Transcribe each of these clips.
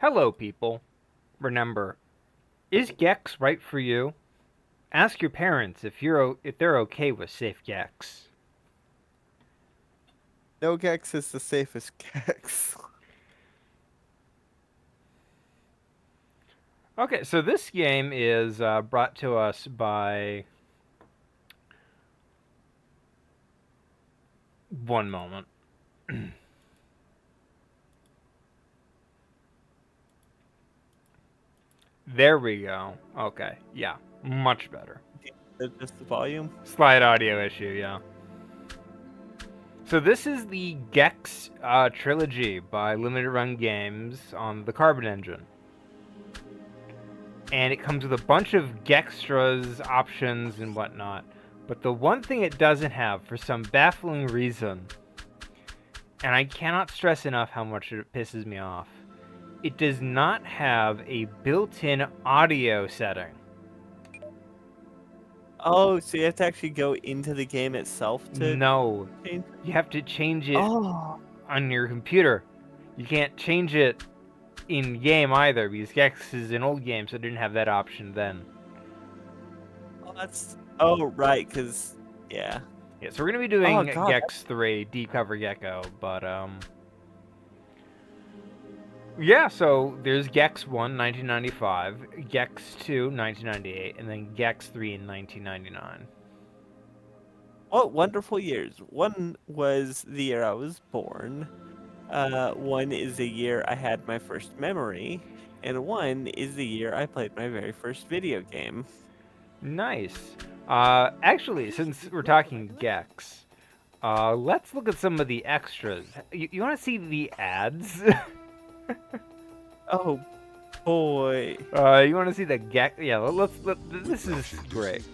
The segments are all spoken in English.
Hello, people. Remember, is Gex right for you? Ask your parents if they're okay with safe Gex. No Gex is the safest Gex. Okay, so this game is brought to us by one moment. There we go. Okay, yeah, much better. Just the volume. Slight audio issue, yeah. So this is the Gex trilogy by Limited Run Games on the Carbon Engine. And it comes with a bunch of Gextras, options, and whatnot. But the one thing it doesn't have, for some baffling reason, and I cannot stress enough how much it pisses me off, it does not have a built-in audio setting. Oh, so you have to actually go into the game itself to No, change? you have to change it Oh, on your computer. You can't change it in game either, because Gex is an old game, so it didn't have that option then. that's right, because yeah. Yeah, so we're gonna be Oh doing God, Gex 3 Deep Cover Gecko, but yeah, so there's Gex 1, 1995, Gex 2, 1998, and then Gex 3 in 1999. what wonderful years! One was the year I was born. One is the year I had my first memory, and one is the year I played my very first video game. Nice. Actually, since we're talking Gex, let's look at some of the extras. You want to see the ads? Oh boy. You want to see the Gex? Yeah, this is great.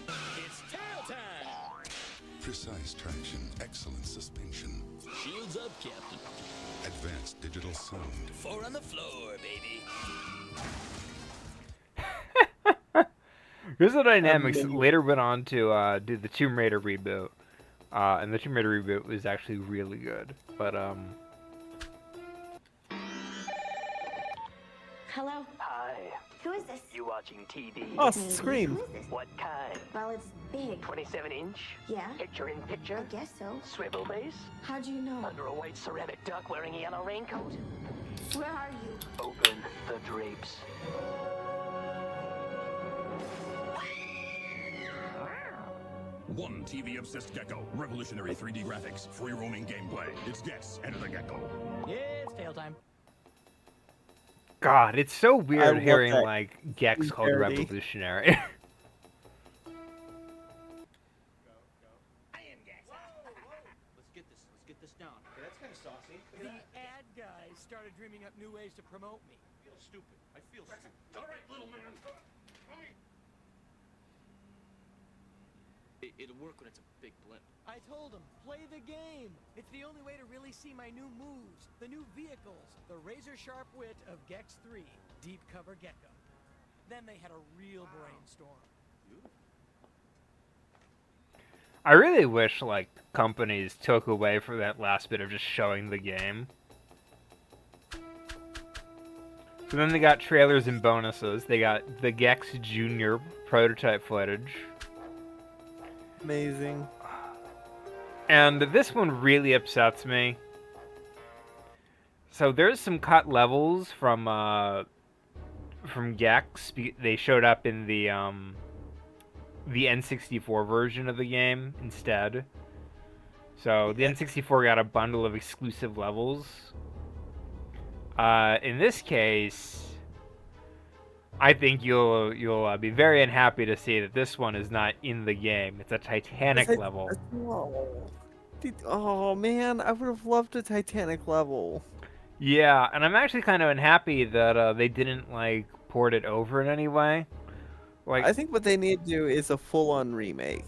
It's tail time! Precise traction, excellent suspension, Shields up, Captain. advanced digital sound. 4 on the floor, baby. Crystal Dynamics Amazing. later went on to do the Tomb Raider reboot, and the Tomb Raider reboot was actually really good. But Hello? Hi, Who is this? you watching TV? Oh, Maybe. Scream. Who is this? What kind? Well, it's big. 27-inch? Yeah? Picture in I picture? guess so. Swivel base? How'd you know? Under a white ceramic duck wearing a yellow raincoat? Where are you? Open the drapes. One TV-obsessed gecko, revolutionary 3D graphics, free roaming gameplay. It's Gex, Enter the Gecko. It's tail time. God, it's so weird love hearing that like Gex called parody. revolutionary. I am Gex. Let's get this down. Yeah, that's kind of saucy. The ad guys started dreaming up new ways to promote me. I feel stupid. I feel stupid. All right, little man. It'll work when it's a big blimp. I told them, play the game. It's the only way to really see my new moves, the new vehicles, the razor-sharp wit of Gex 3, Deep Cover Gecko. Then they had a real brainstorm. I really wish like companies took away from that last bit of just showing the game. So then they got trailers and bonuses. They got the Gex Junior prototype footage. Amazing. And this one really upsets me. So there's some cut levels from Gex. They showed up in the N64 version of the game instead. So the N64 got a bundle of exclusive levels. In this case, I think you'll be very unhappy to see that this one is not in the game. It's a Titanic level. Oh man, I would have loved a Titanic level. Yeah, and I'm actually kind of unhappy that they didn't like port it over in any way. Like I think what they need to do is a full-on remake.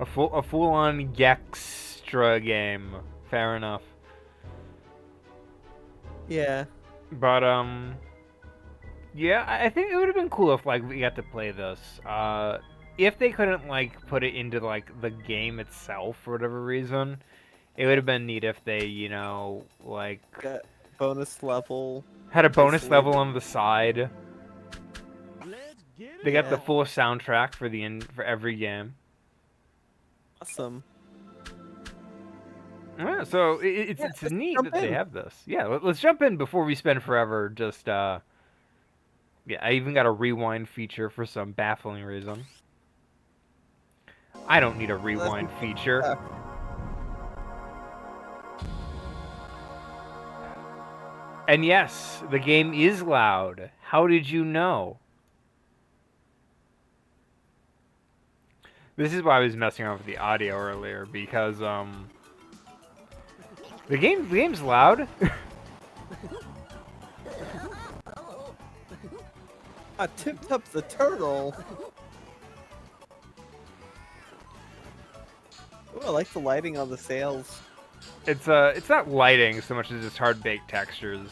a full-on Gextra game. Fair enough. Yeah. But yeah, I think it would have been cool if like we got to play this. If they couldn't like put it into like the game itself for whatever reason, it would have been neat if they, like bonus level. Had a bonus Isolated. level on the side. Let's get They it. got the Yeah. full soundtrack for every game. Awesome. Yeah, so it's Yeah, it's let's neat jump that they in. have this. Yeah, let's jump in before we spend forever. Just yeah, I even got a rewind feature for some baffling reason. I don't need a rewind feature. Uh, And yes, the game is loud. How did you know? This is why I was messing around with the audio earlier because the game's loud. Tip Top the turtle. Ooh, I like the lighting on the sails. It's not lighting so much as just hard baked textures.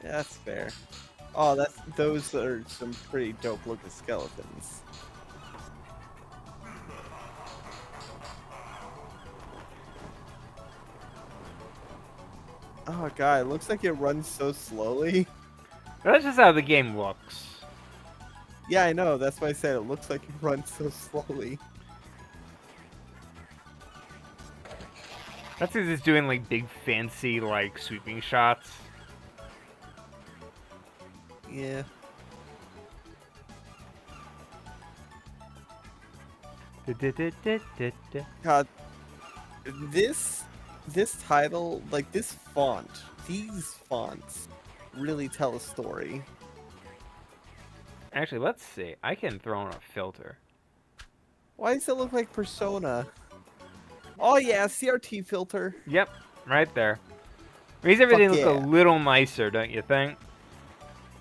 Yeah, that's fair. Oh, those are some pretty dope looking skeletons. Oh god, it looks like it runs so slowly. That's just how the game looks. Yeah, I know. That's why I said it looks like it runs so slowly. That's because it's doing like big fancy like sweeping shots. Yeah. God, this title, like this font, these fonts really tell a story. Actually, let's see. I can throw in a filter. Why does it look like Persona? Oh yeah, CRT filter. Yep, right there. Makes everything look yeah. a little nicer, don't you think?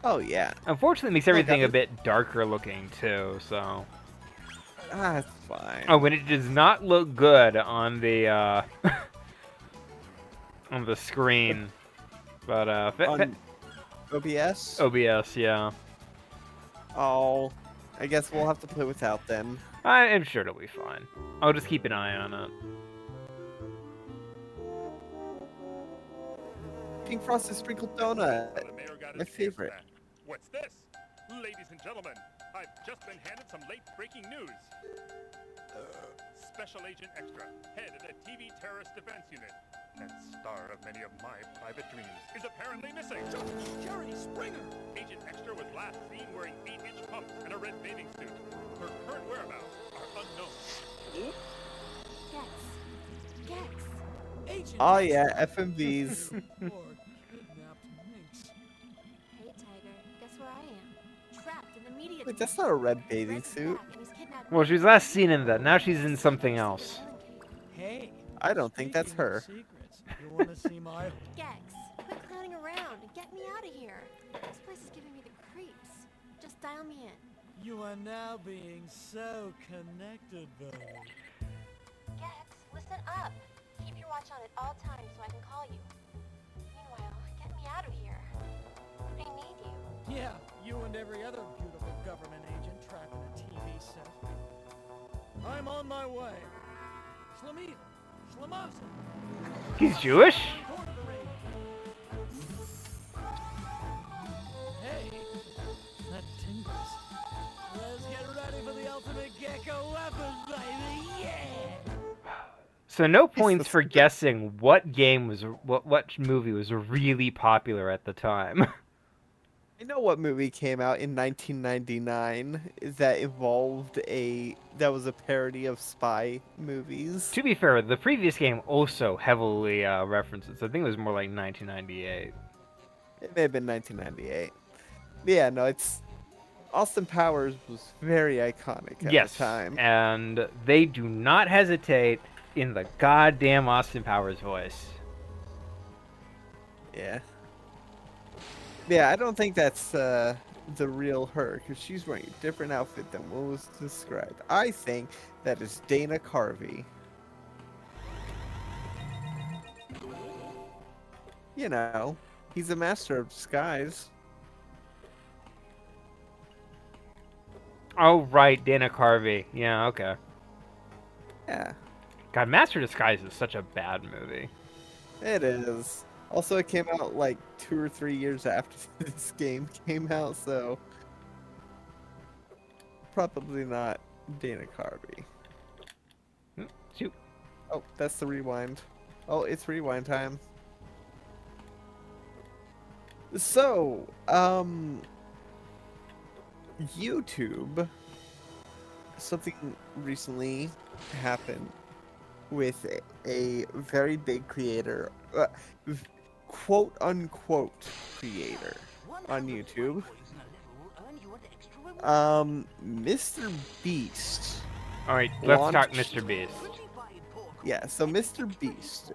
Oh yeah. Unfortunately, it makes Look, everything I- a bit darker looking too. So, Ah, it's fine. oh, when it does not look good on the on the screen, but On OBS? OBS, yeah. Oh, I guess we'll have to play without then. I'm sure it'll be fine. I'll just keep an eye on it. Pink Frosted Sprinkled Donut. The mayor got My his favorite. back. What's this? Ladies and gentlemen, I've just been handed some late breaking news. Special Agent Extra, head of the TV Terrorist Defense Unit, and star of many of my private dreams, is apparently missing. Jerry Springer. Agent Extra was last seen wearing 8-inch pumps and a red bathing suit. Her current whereabouts are unknown. Gex. Gex. Agent. Oh yeah, FMVs. Or kidnapped minx. Hey, Tiger. Guess where I am? Trapped in the media. Wait, that's not a red bathing suit. Well, she was last seen in that. Now she's in something else. Hey. I don't think that's speaking of her. Secrets, you want to see my? Gex, quit clowning around and get me out of here. This place is giving me the creeps. Just dial me in. You are now being so connected, though. Gex, listen up. Keep your watch on at all times so I can call you. Meanwhile, get me out of here. I need you. Yeah, you and every other beautiful government agent trapped in a TV set. I'm on my way. Slamita, Slamasa. He's Jewish? Hey, that tingles. Let's get ready for the ultimate gecko weapon, baby. Yeah. So no points for guessing what game was what movie was really popular at the time. I know what movie came out in 1999 that that was a parody of spy movies. To be fair, the previous game also heavily references. I think it was more like 1998. It may have been 1998. But yeah, no, it's Austin Powers was very iconic at Yes, the time. and they do not hesitate in the goddamn Austin Powers voice. Yeah. Yeah, I don't think that's the real her, because she's wearing a different outfit than what was described. I think that is Dana Carvey. You know, he's a master of disguise. Oh right, Dana Carvey. Yeah, okay. Yeah, God, Master of Disguise is such a bad movie. it is. Also, it came out like 2 or 3 years after this game came out, so probably not Dana Carvey. Shoot. Oh, that's the rewind. Oh, it's rewind time. So, YouTube, something recently happened with a very big creator, quote unquote creator on YouTube. Mr. Beast. All right, let's talk launched- Mr. Beast. Yeah, so Mr. Beast,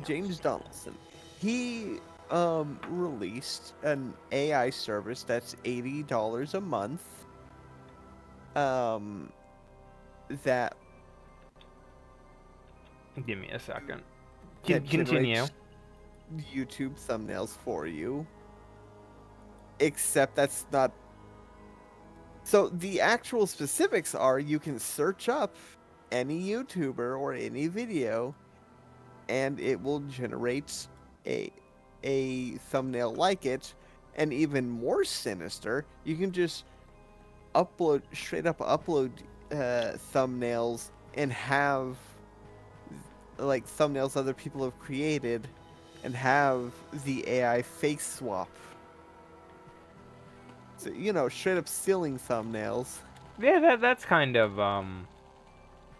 James Donaldson, he released an AI service that's $80 a month. That Give me a second. that Continue. generates YouTube thumbnails for you. Except that's not. So the actual specifics are you can search up any YouTuber or any video, and it will generate a thumbnail like it. And even more sinister, you can just straight up upload thumbnails and have like thumbnails other people have created and have the AI face swap. So, straight up stealing thumbnails. Yeah, that's kind of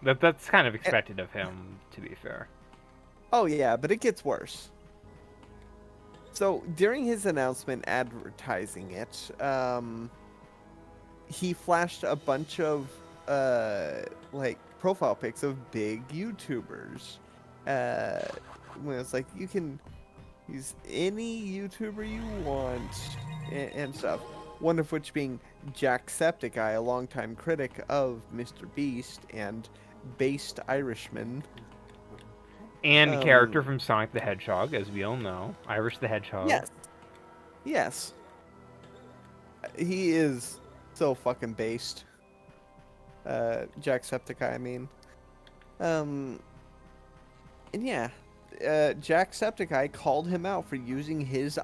that's kind of Eh. expected of him, to be fair. Oh yeah, but it gets worse. So during his announcement advertising it, he flashed a bunch of like profile pics of big YouTubers. When it's like you can use any YouTuber you want and stuff. One of which being Jacksepticeye, a longtime critic of Mr. Beast and based Irishman. And a character from Sonic the Hedgehog, as we all know, Irish the Hedgehog. Yes. Yes. He is so fucking based. Jacksepticeye, I mean. And yeah, Jacksepticeye called him out for using his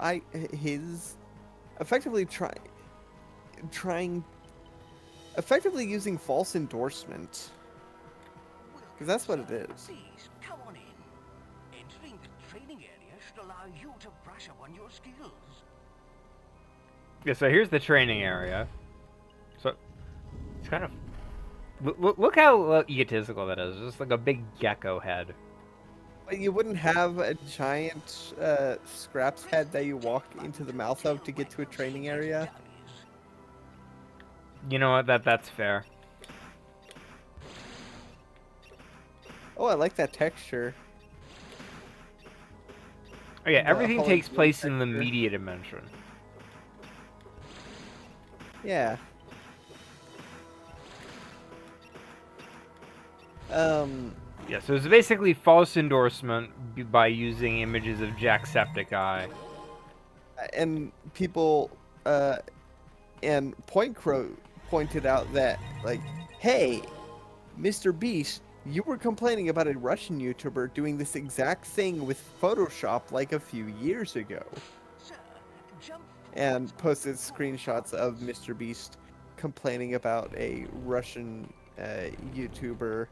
effectively effectively using false endorsement. Because that's what it is. Please, come on in. Entering the training area should allow you to brush up on your skills. Yeah, so here's the training area. So it's kind of look how egotistical that is. Just like a big gecko head. But you wouldn't have a giant scraps head that you walk into the mouth of to get to a training area. You know what? That's fair. Oh, I like that texture. Oh yeah, The everything takes Hollywood place in the texture. media dimension. Yeah. Yeah, so it's basically false endorsement by using images of Jacksepticeye. And people, and Point Crow pointed out that, like, hey, Mr. Beast, you were complaining about a Russian YouTuber doing this exact thing with Photoshop like a few years ago. Sir, jump And posted screenshots of Mr. Beast complaining about a Russian YouTuber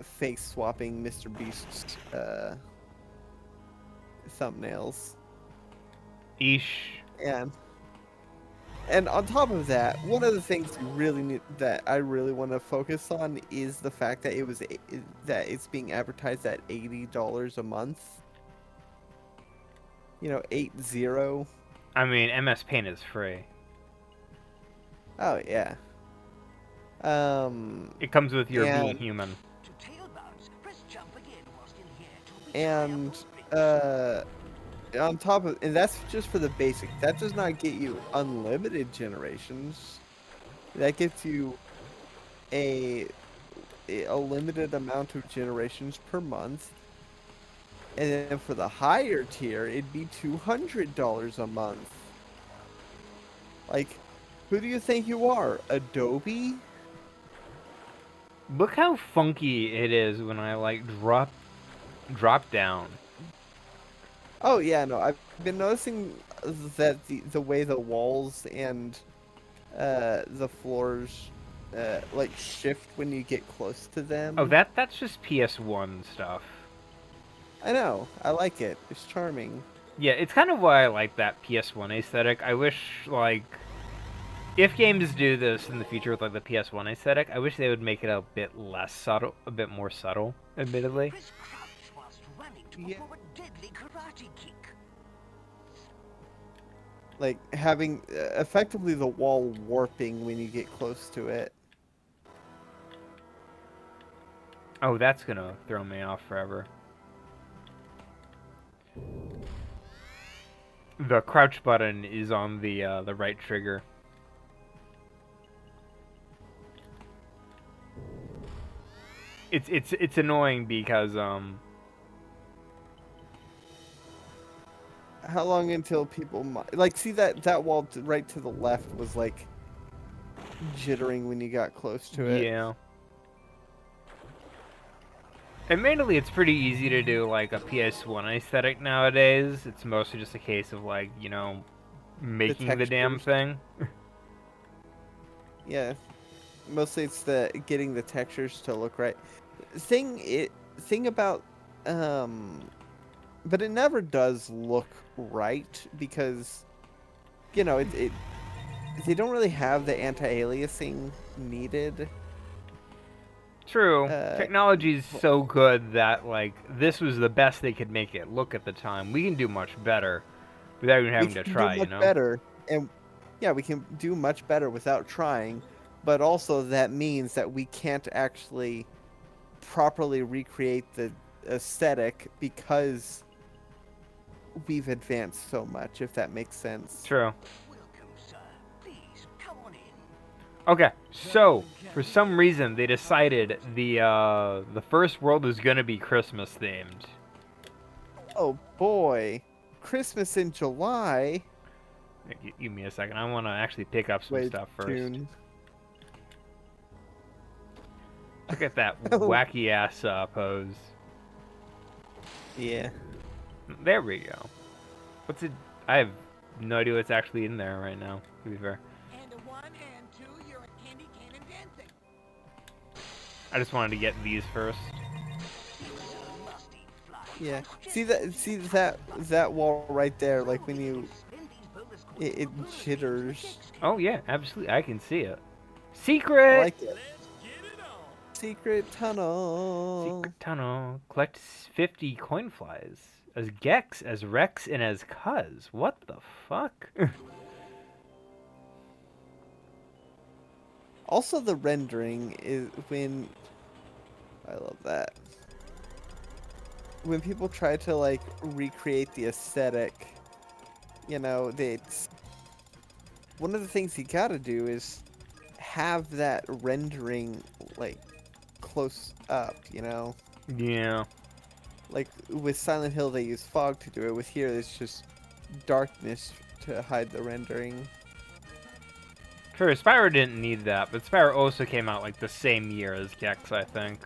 face swapping Mr. Beast's thumbnails. Eesh. And on top of that, one of the things you really need, that I really want to focus on is the fact that that it's being advertised at $80 a month. 80. I mean, MS Paint is free. Oh yeah. It comes with your being And- human. to tail bounce. Press jump again whilst in here to And on top of, and that's just for the basic. That does not get you unlimited generations. That gets you a limited amount of generations per month. And then for the higher tier, it'd be $200 a month. Like, who do you think you are? Adobe? Look how funky it is when I like drop down. Oh yeah, no, I've been noticing that the way the walls and the floors like shift when you get close to Oh, them. that's just PS1 stuff. I know, I like it. It's charming. Yeah, it's kind of why I like that PS1 aesthetic. I wish, like, if games do this in the future with, like, the PS1 aesthetic, I wish they would make it a bit less subtle, a bit more subtle, admittedly. Chris crouched whilst running to Yeah. perform a deadly karate kick. Like having effectively the wall warping when you get close to it. Oh, that's gonna throw me off forever. The crouch button is on the right trigger. It's annoying because How long until people like see that wall right to the left was like jittering when you got close to it. yeah. Admittedly, it's pretty easy to do like a PS1 aesthetic nowadays. It's mostly just a case of like, you know, making the damn textures. thing. Yeah, mostly it's the getting the textures to look right. Thing about but it never does look right because you know it they don't really have the anti-aliasing needed. True. Uh, Technology's so good that like this was the best they could make it look at the time. We can do much better without even we having to can try, do you much know? better, and yeah, we can do much better without trying. But also that means that we can't actually properly recreate the aesthetic because we've advanced so much, if that makes sense. True. Welcome, sir. Please, come on in. Okay, so for some reason they decided the first world is gonna be Christmas themed. Oh boy, Christmas in July. Give me a second. I want to actually pick up some Wait, stuff first. June. Look at that wacky ass pose. Yeah. There we go. What's it? I have no idea what's actually in there right now. To be fair, And a 1 and 2, you're a candy cannon dancing. I just wanted to get these first. Musty fly. Yeah. See that wall right there, like when you Spend these bonus coins it for further jitters. Oh yeah, absolutely. I can see it. I Secret. like it. Secret tunnel. Secret tunnel. Collect 50 coin flies. As Gex, as Rex, and as Cuz. What the fuck? Also, the rendering is when I love that. When people try to like recreate the aesthetic, you know, it's one of the things you gotta do is have that rendering like close up, you know. Yeah. Like with Silent Hill, they use fog to do it. With here, it's just darkness to hide the rendering. True, Spyro didn't need that, but Spyro also came out like the same year as Gex, I think.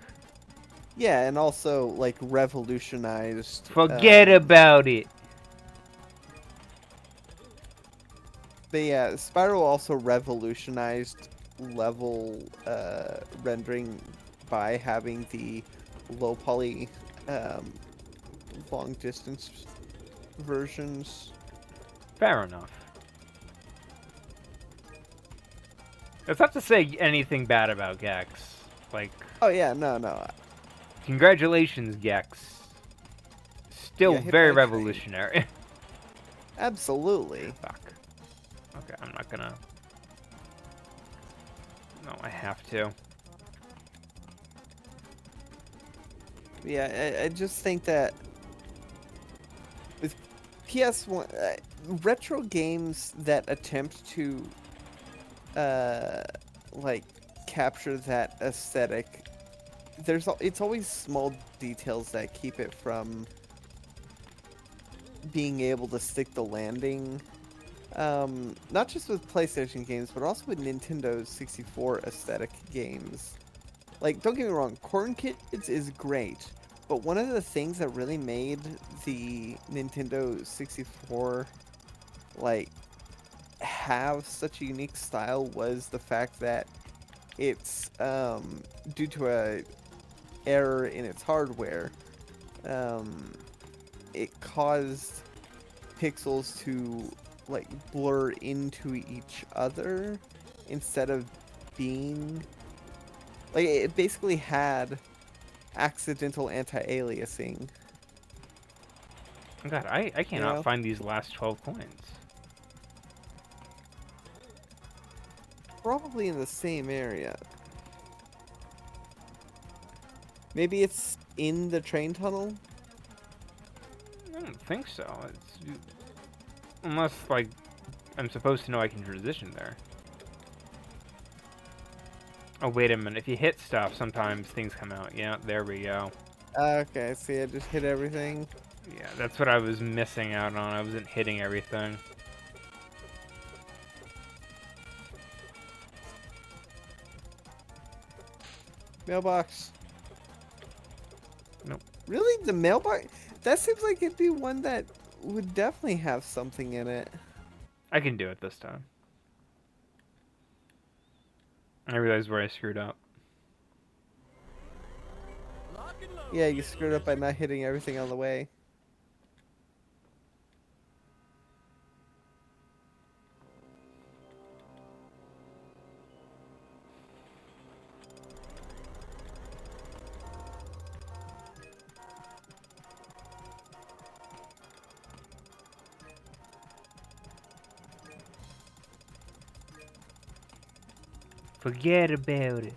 Yeah, and also like revolutionized. Forget about it. But yeah, Spyro also revolutionized level rendering by having the low poly long distance versions. Fair enough. It's not to say anything bad about Gex. Like, Oh yeah, no. congratulations, Gex. Still Yeah, hit very by a train. revolutionary. Absolutely. Fuck. Okay, I'm not gonna... No, I have to. Yeah, I just think that with PS1, retro games that attempt to like capture that aesthetic, it's always small details that keep it from being able to stick the landing. Not just with PlayStation games, but also with Nintendo 64 aesthetic games. Like, don't get me wrong, Corn Kids is great, But one of the things that really made the Nintendo 64 like have such a unique style was the fact that it's due to a error in its hardware, um, it caused pixels to like blur into each other instead of being like it basically had accidental anti-aliasing. God, I You cannot know, find these last 12 coins. probably in the same area. Maybe it's in the train tunnel. I don't think so. Unless, like, I'm supposed to know I can transition there. Oh, wait a minute. If you hit stuff, sometimes things come out. Yeah, there we go. Okay, see, I just hit everything. Yeah, that's what I was missing out on. I wasn't hitting everything. Mailbox. Nope. Really? The mailbox? That seems like it'd be one that would definitely have something in it. I can do it this time. I realized where I screwed up. Yeah, you screwed up by not hitting everything on the way. Forget about it.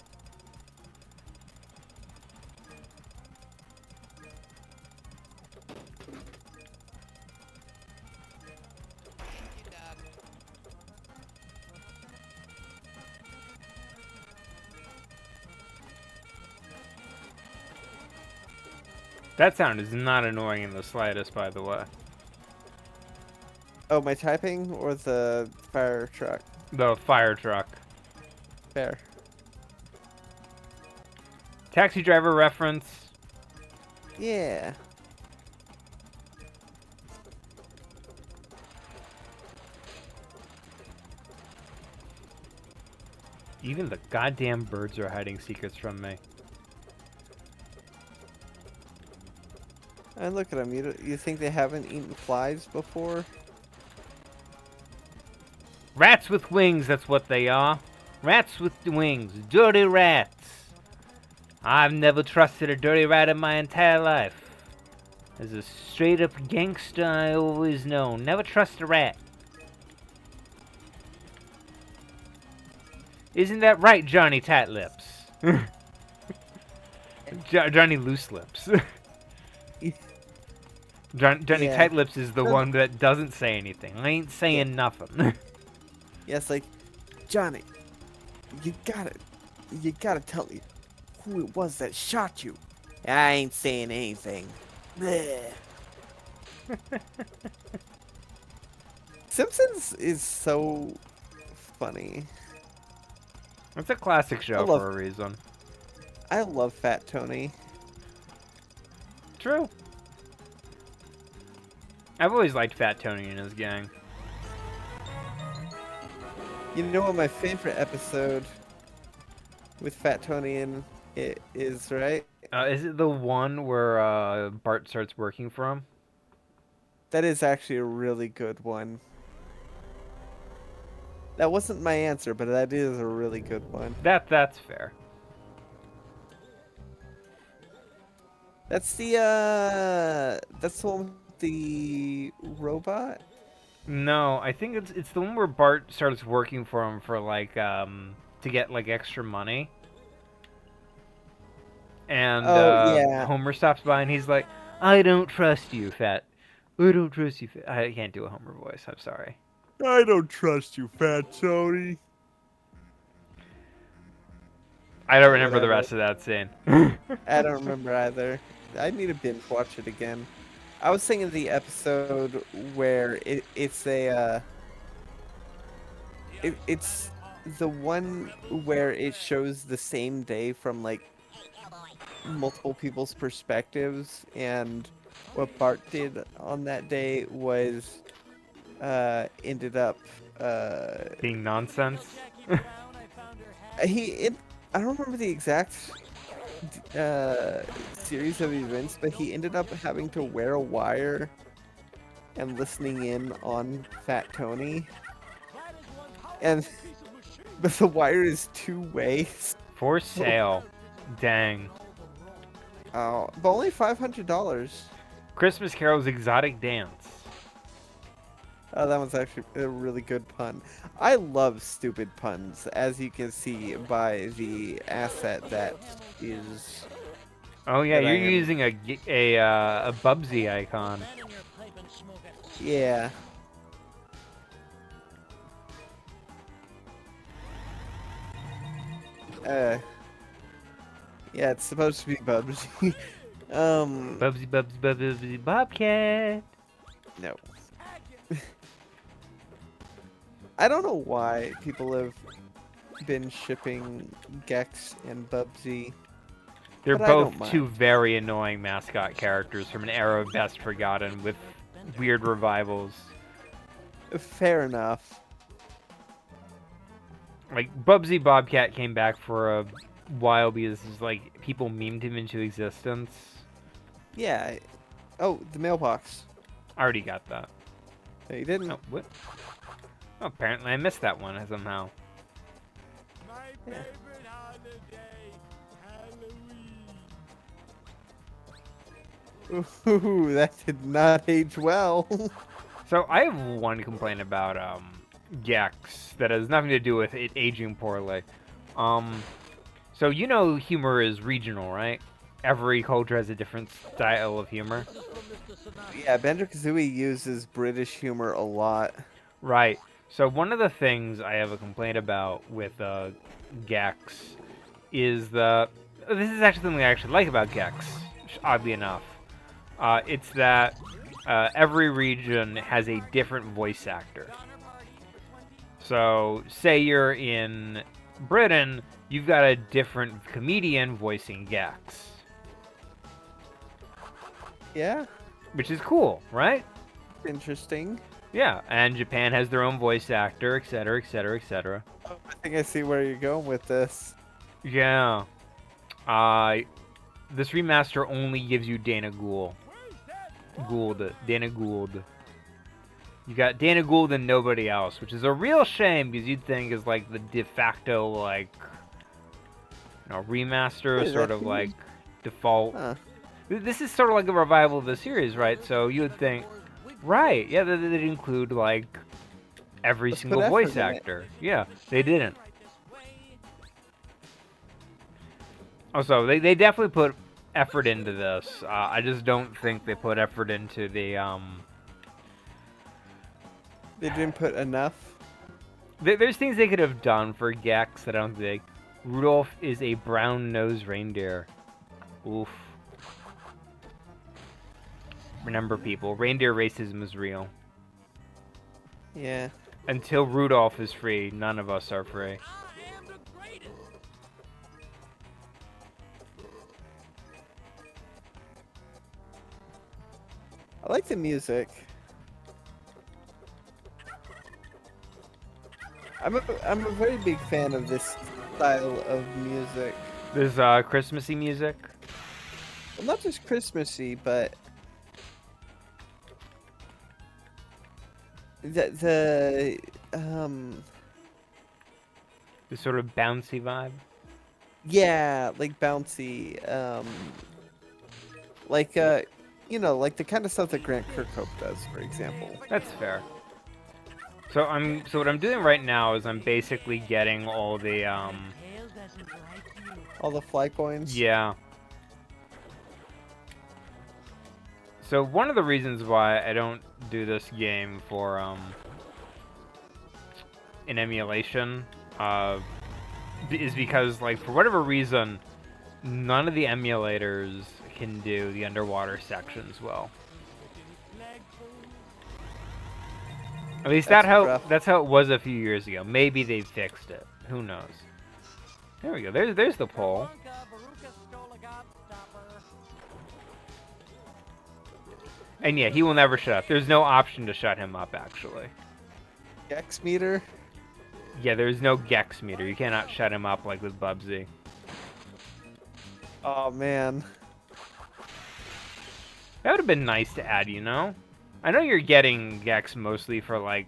That sound is not annoying in the slightest, by the way. Oh, my typing or the fire truck? The fire truck. Fair. Taxi driver reference. Yeah. Even the goddamn birds are hiding secrets from me. And look at them. You think they haven't eaten flies before? Rats with wings, that's what they are. Rats with wings. Dirty rats. I've never trusted a dirty rat in my entire life. As a straight up gangster, I always know. Never trust a rat. Isn't that right, Johnny Tat Lips? Johnny Loose Lips. Johnny Yeah. Tight Lips is the one that doesn't say anything. I ain't saying nothing. Yeah, it's like, Johnny, you gotta tell me who it was that shot you. I ain't saying anything. Bleh. Simpsons is so funny. It's a classic show love- for a reason. I love Fat Tony. True. I've always liked Fat Tony and his gang. You know what my favorite episode with Fat Tony in it is, right? Is it the one where Bart starts working for him? That is actually a really good one. That wasn't my answer, but that is a really good one. That's fair. That's the one with the robot? No, I think it's the one where Bart starts working for him for like to get like extra money. And yeah. Homer stops by and he's like, "I don't trust you, Fat. I don't trust you, Fat." I can't do a Homer voice. I'm sorry. I don't trust you, Fat Tony. I don't remember the Whatever. rest of that scene. I don't remember either. I need to binge watch it again. I was thinking of the episode where it's the one where it shows the same day from like multiple people's perspectives, and what Bart did on that day was ended up Being nonsense. I don't remember the exact series of events, but he ended up having to wear a wire and listening in on Fat Tony, and but the wire is 2 ways. For sale. Dang. Oh, but only $500. Christmas Carol's Exotic Dance. Oh, that was actually a really good pun. I love stupid puns, as you can see by the asset that is. Oh yeah, That I you're am- using a Bubsy icon. Yeah. Yeah, it's supposed to be Bubsy. Bubsy, Bubsy, Bubsy, Bobcat. No. I don't know why people have been shipping Gex and Bubsy. They're But I both don't two mind. very annoying mascot characters from an era best forgotten with weird revivals. Fair enough. Like, Bubsy Bobcat came back for a while because like people memed him into existence. Yeah. Oh, the mailbox. I already got that. No, you didn't. Oh, what? Oh, apparently I missed that one somehow. Yeah. Ooh, that did not age well. So I have one complaint about Gex that has nothing to do with it aging poorly. So you know humor is regional, right? Every culture has a different style of humor. Yeah, Banjo-Kazooie uses British humor a lot. Right. So one of the things I have a complaint about with Gex is this is actually something I actually like about Gex, oddly enough. It's that every region has a different voice actor. So, say you're in Britain, you've got a different comedian voicing Gex. Yeah, Which is cool, right? interesting. Yeah, and Japan has their own voice actor, etc., etc., etc. Oh, I think I see where you're going with this. Yeah. This remaster only gives you Dana Gould. Dana Gould. You got Dana Gould and nobody else, which is a real shame because you'd think is like the de facto like remaster, Wait, sort that of who like default. Huh. This is sort of like a revival of the series, right? So you would think, right? Yeah, they'd include like every Let's put single effort voice in it. actor. Yeah, they didn't. Also, they definitely put effort into this. I just don't think they put effort into the They didn't put enough. There's things they could have done for Gex that I don't think. Rudolph is a brown-nosed reindeer. Oof. Remember, people, reindeer racism is real. Yeah. Until Rudolph is free, none of us are free. I like the music. I'm a very big fan of this style of music. This Christmassy music. Well, not just Christmassy, but the This sort of bouncy vibe. yeah, like bouncy, like like the kind of stuff that Grant Kirkhope does, for example. That's fair. So what I'm doing right now is I'm basically getting all the All the fly coins. yeah. So one of the reasons why I don't do this game for an emulation is because like for whatever reason none of the emulators can do the underwater sections well. At least That's rough. that's how it was a few years ago. Maybe they fixed it. Who knows? There we go. There's the pole. And yeah, he will never shut up. There's no option to shut him up, actually. Gex meter? Yeah, there's no Gex meter. You cannot shut him up like with Bubsy. Oh, man. That would have been nice to add, you know? I know you're getting Gex mostly for, like,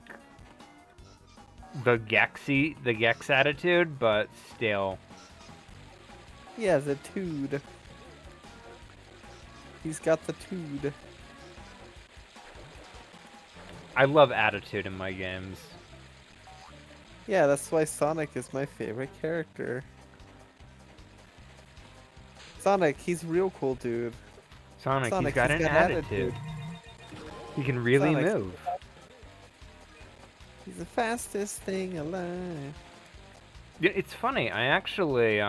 the Gex attitude, but still. Yeah, the tood. He's got the tood. I love attitude in my games. Yeah, that's why Sonic is my favorite character. Sonic, he's real cool, dude. Sonic, Sonic, he's got he's an got attitude. He can really Sonic. move. He's the fastest thing alive. Yeah, it's funny. I actually,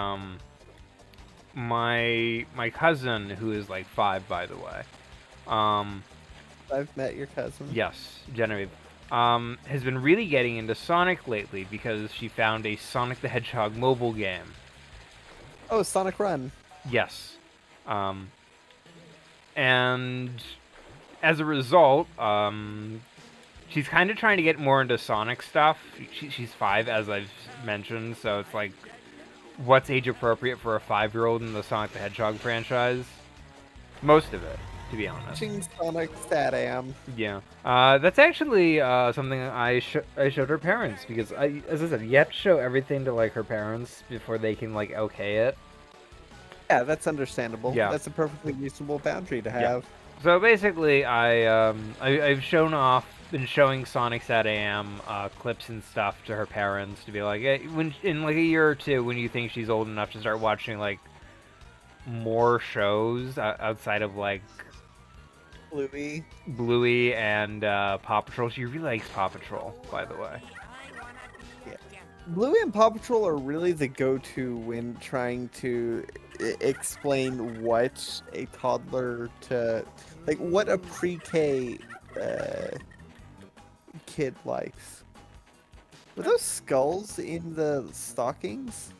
my cousin, who is like 5, by the way, I've met your cousin. yes, Genevieve, has been really getting into Sonic lately because she found a Sonic the Hedgehog mobile game. Oh, Sonic Run. Yes. And as a result, she's kind of trying to get more into Sonic stuff. She's 5, as I've mentioned, so it's like, what's age appropriate for a 5-year-old in the Sonic the Hedgehog franchise? Most of it, to be honest. Watching Sonic Stat-Am. Yeah. That's actually something I showed her parents, because as I said, you have to show everything to like her parents before they can like okay it. Yeah, that's understandable. Yeah. That's a perfectly reasonable boundary to Yeah. have. So basically, I've been showing Sonic Sat-AM clips and stuff to her parents to be like, hey, when in like a year or two, when you think she's old enough to start watching like more shows outside of like Bluey and Paw Patrol. She really likes Paw Patrol, by the way. Bluey and Paw Patrol are really the go-to when trying to explain what a toddler to, like, what a pre-K kid likes. Were those skulls in the stockings?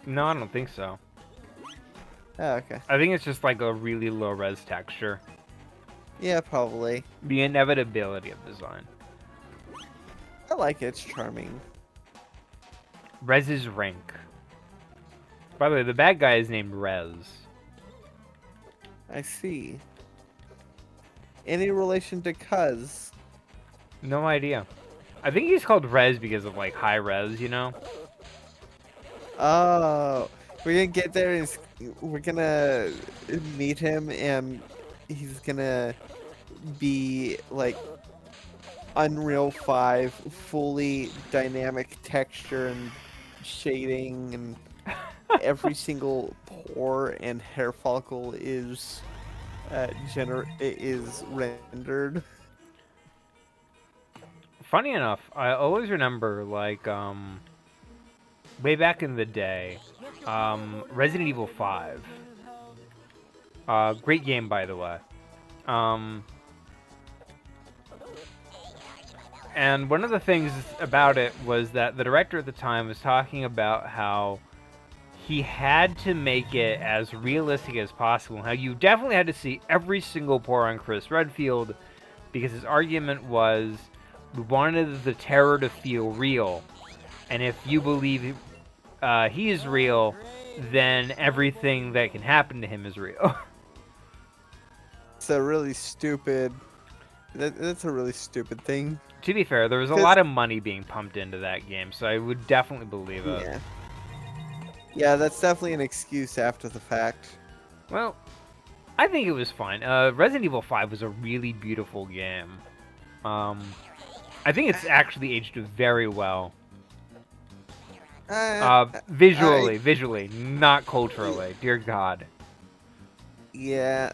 No, I don't think so. Oh, okay. I think it's just like a really low-res texture. Yeah, probably. The inevitability of design. I like it. It's charming. Rez's rank. By the way, the bad guy is named Rez. I see. Any relation to Cuz? No idea. I think he's called Rez because of like high res, you know? Oh, we're gonna get there and we're gonna meet him and he's gonna be like Unreal 5, fully dynamic texture and shading, and every single pore and hair follicle is rendered. Funny enough, I always remember like way back in the day, Resident Evil 5. Great game, by the way. And one of the things about it was that the director at the time was talking about how he had to make it as realistic as possible. How you definitely had to see every single pore on Chris Redfield, because his argument was we wanted the terror to feel real. And if you believe he is real, then everything that can happen to him is real. It's a really stupid... That's a really stupid thing. To be fair, there was a lot of money being pumped into that game, so I would definitely believe it. Yeah. Yeah, that's definitely an excuse after the fact. Well, I think it was fine. Resident Evil 5 was a really beautiful game. I think it's actually aged very well. Visually, not culturally. Dear God. Yeah,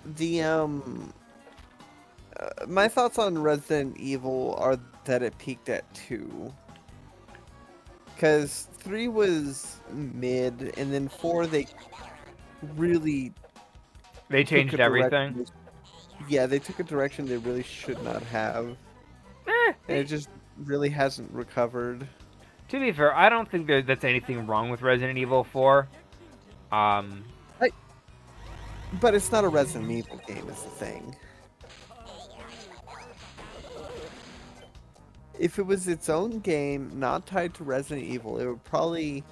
my thoughts on Resident Evil are that it peaked at 2. Because 3 was mid, and then 4 they really... They changed everything? Yeah, they took a direction they really should not have. And it just really hasn't recovered. To be fair, I don't think that's anything wrong with Resident Evil 4. But it's not a Resident Evil game, is the thing. if it was its own game, not tied to Resident Evil, it would probably.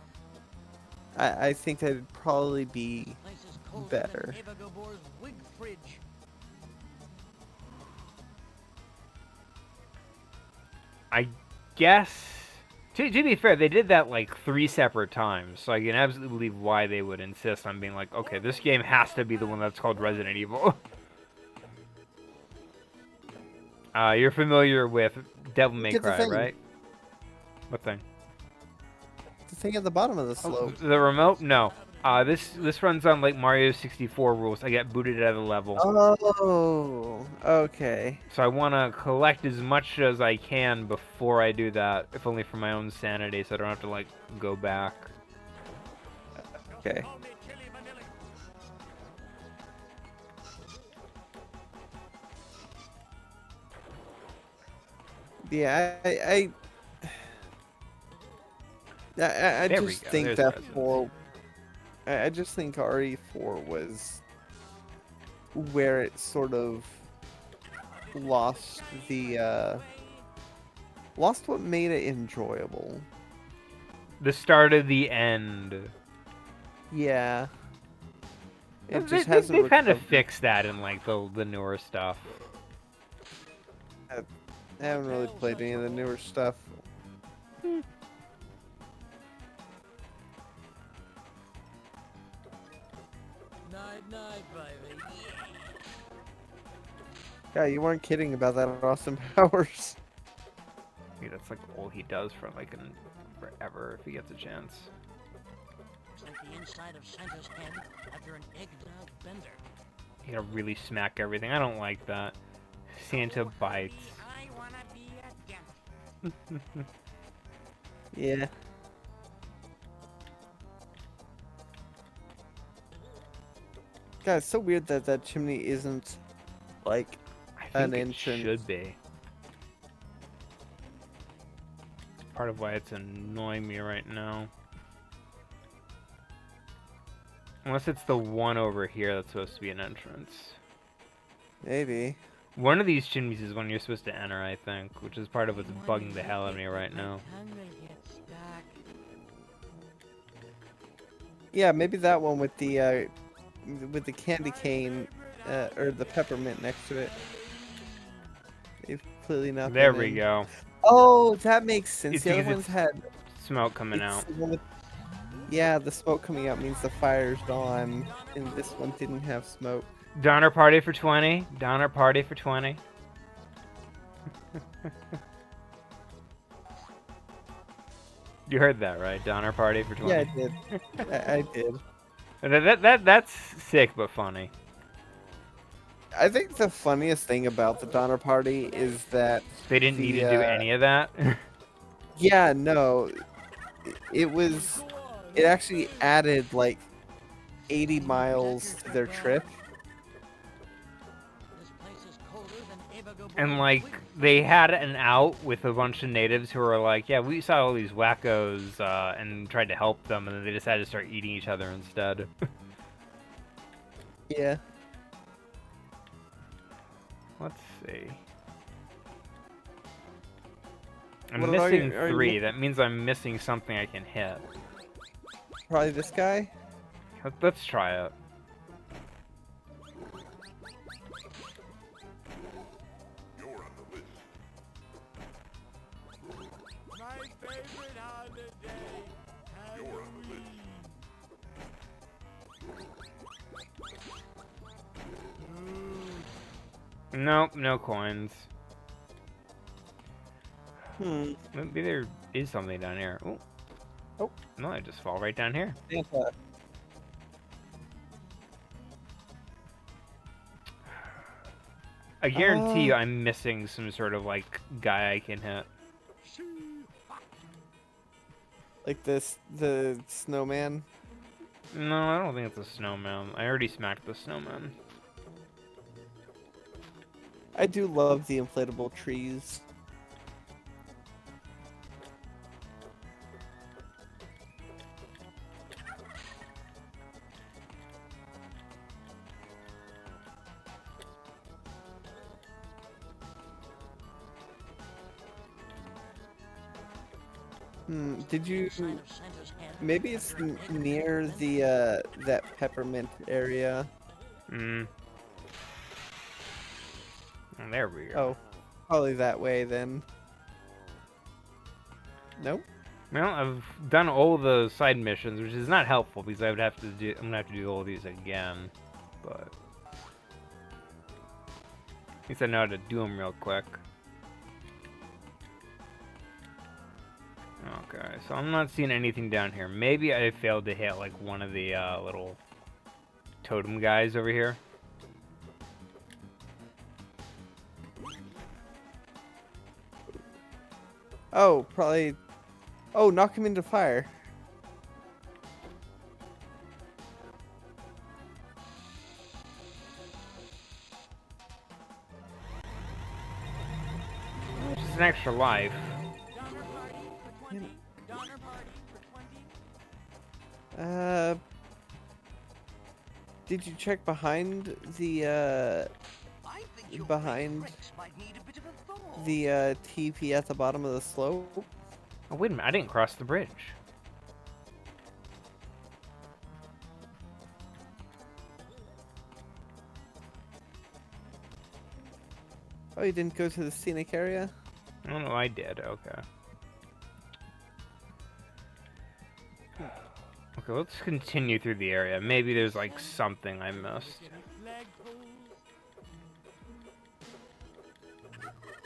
I think that'd probably be Place is colder better. than Eva Gabor's wig fridge. I guess. To be fair, they did that like 3 separate times, so I can absolutely believe why they would insist on being like, okay, this game has to be the one that's called Resident Evil. You're familiar with Devil May Look at the Cry, thing. right? What thing? The thing at the bottom of the Oh, slope. the remote? No. This runs on like Mario 64 rules. I get booted out of the level. Oh, okay. So I want to collect as much as I can before I do that, if only for my own sanity, so I don't have to like go back. Okay. Yeah, I There we just go, think there's that presents. 4. I just think RE4 was where it sort of lost lost what made it enjoyable. The start of the end. Yeah. It They, just hasn't they kind of recovered. fixed that in like the newer stuff. I haven't really played any of the newer stuff. Night, night, baby. Yeah, you weren't kidding about that Austin Powers. Maybe that's like all he does for like forever if he gets a chance. Sent the inside of Santa's head after an eggnog bender. You gotta really smack everything. I don't like that. Santa bites. I wanna be a dentist. Yeah. God, it's so weird that that chimney isn't like I an think it entrance. should be. Part of why it's annoying me right now. Unless it's the one over here that's supposed to be an entrance. Maybe. One of these chimneys is one you're supposed to enter, I think, which is part of what's bugging the hell out of me right now. Yeah, maybe that one with the candy cane or the peppermint next to it. They've clearly not. There been we in. go. Oh, that makes sense. It's The other because ones it's had smoke coming it's out. the one with- yeah, the smoke coming out means the fire's on, and this one didn't have smoke. Donner party for 20. Donner party for 20. You heard that, right? Donner party for 20. Yeah, I did. I did. That's sick but funny. I think the funniest thing about the Donner Party is that They didn't need the, to do any of that. yeah, no, it was. It actually added like 80 miles to their trip. And like they had an out with a bunch of natives who were like, yeah, we saw all these wackos and tried to help them, and then they decided to start eating each other instead. Yeah. Let's see. I'm What are missing you- are you 3. look- That means I'm missing something I can hit. Probably this guy. Let's try it. My favorite holiday, Halloween. Nope, no coins. Hmm. Maybe there is something down here. Oh. Oh, no, I just fall right down here. Santa. I guarantee you I'm missing some sort of, like, guy I can hit. Like this, the snowman. No, I don't think it's a snowman. I already smacked the snowman. I do love the inflatable trees. Did you? Sign of Santa's hand. Maybe it's near the that peppermint area. Hmm. There we go. Oh, probably that way then. Nope. Well, I've done all the side missions, which is not helpful because I would have to do. I'm gonna have to do all these again, but at least I know how to do them real quick. Okay, so I'm not seeing anything down here. Maybe I failed to hit like one of the little totem guys over here. Oh, probably. Oh, knock him into fire. Just an extra life. Donner party for 20. Donner party for 20. Did you check behind the I think your behind brakes might need a bit of a thaw. the TP at the bottom of the slope? Oh wait a minute! I didn't cross the bridge. Oh, you didn't go to the scenic area? Oh no, I did. Okay. Okay, let's continue through the area. Maybe there's like something I missed.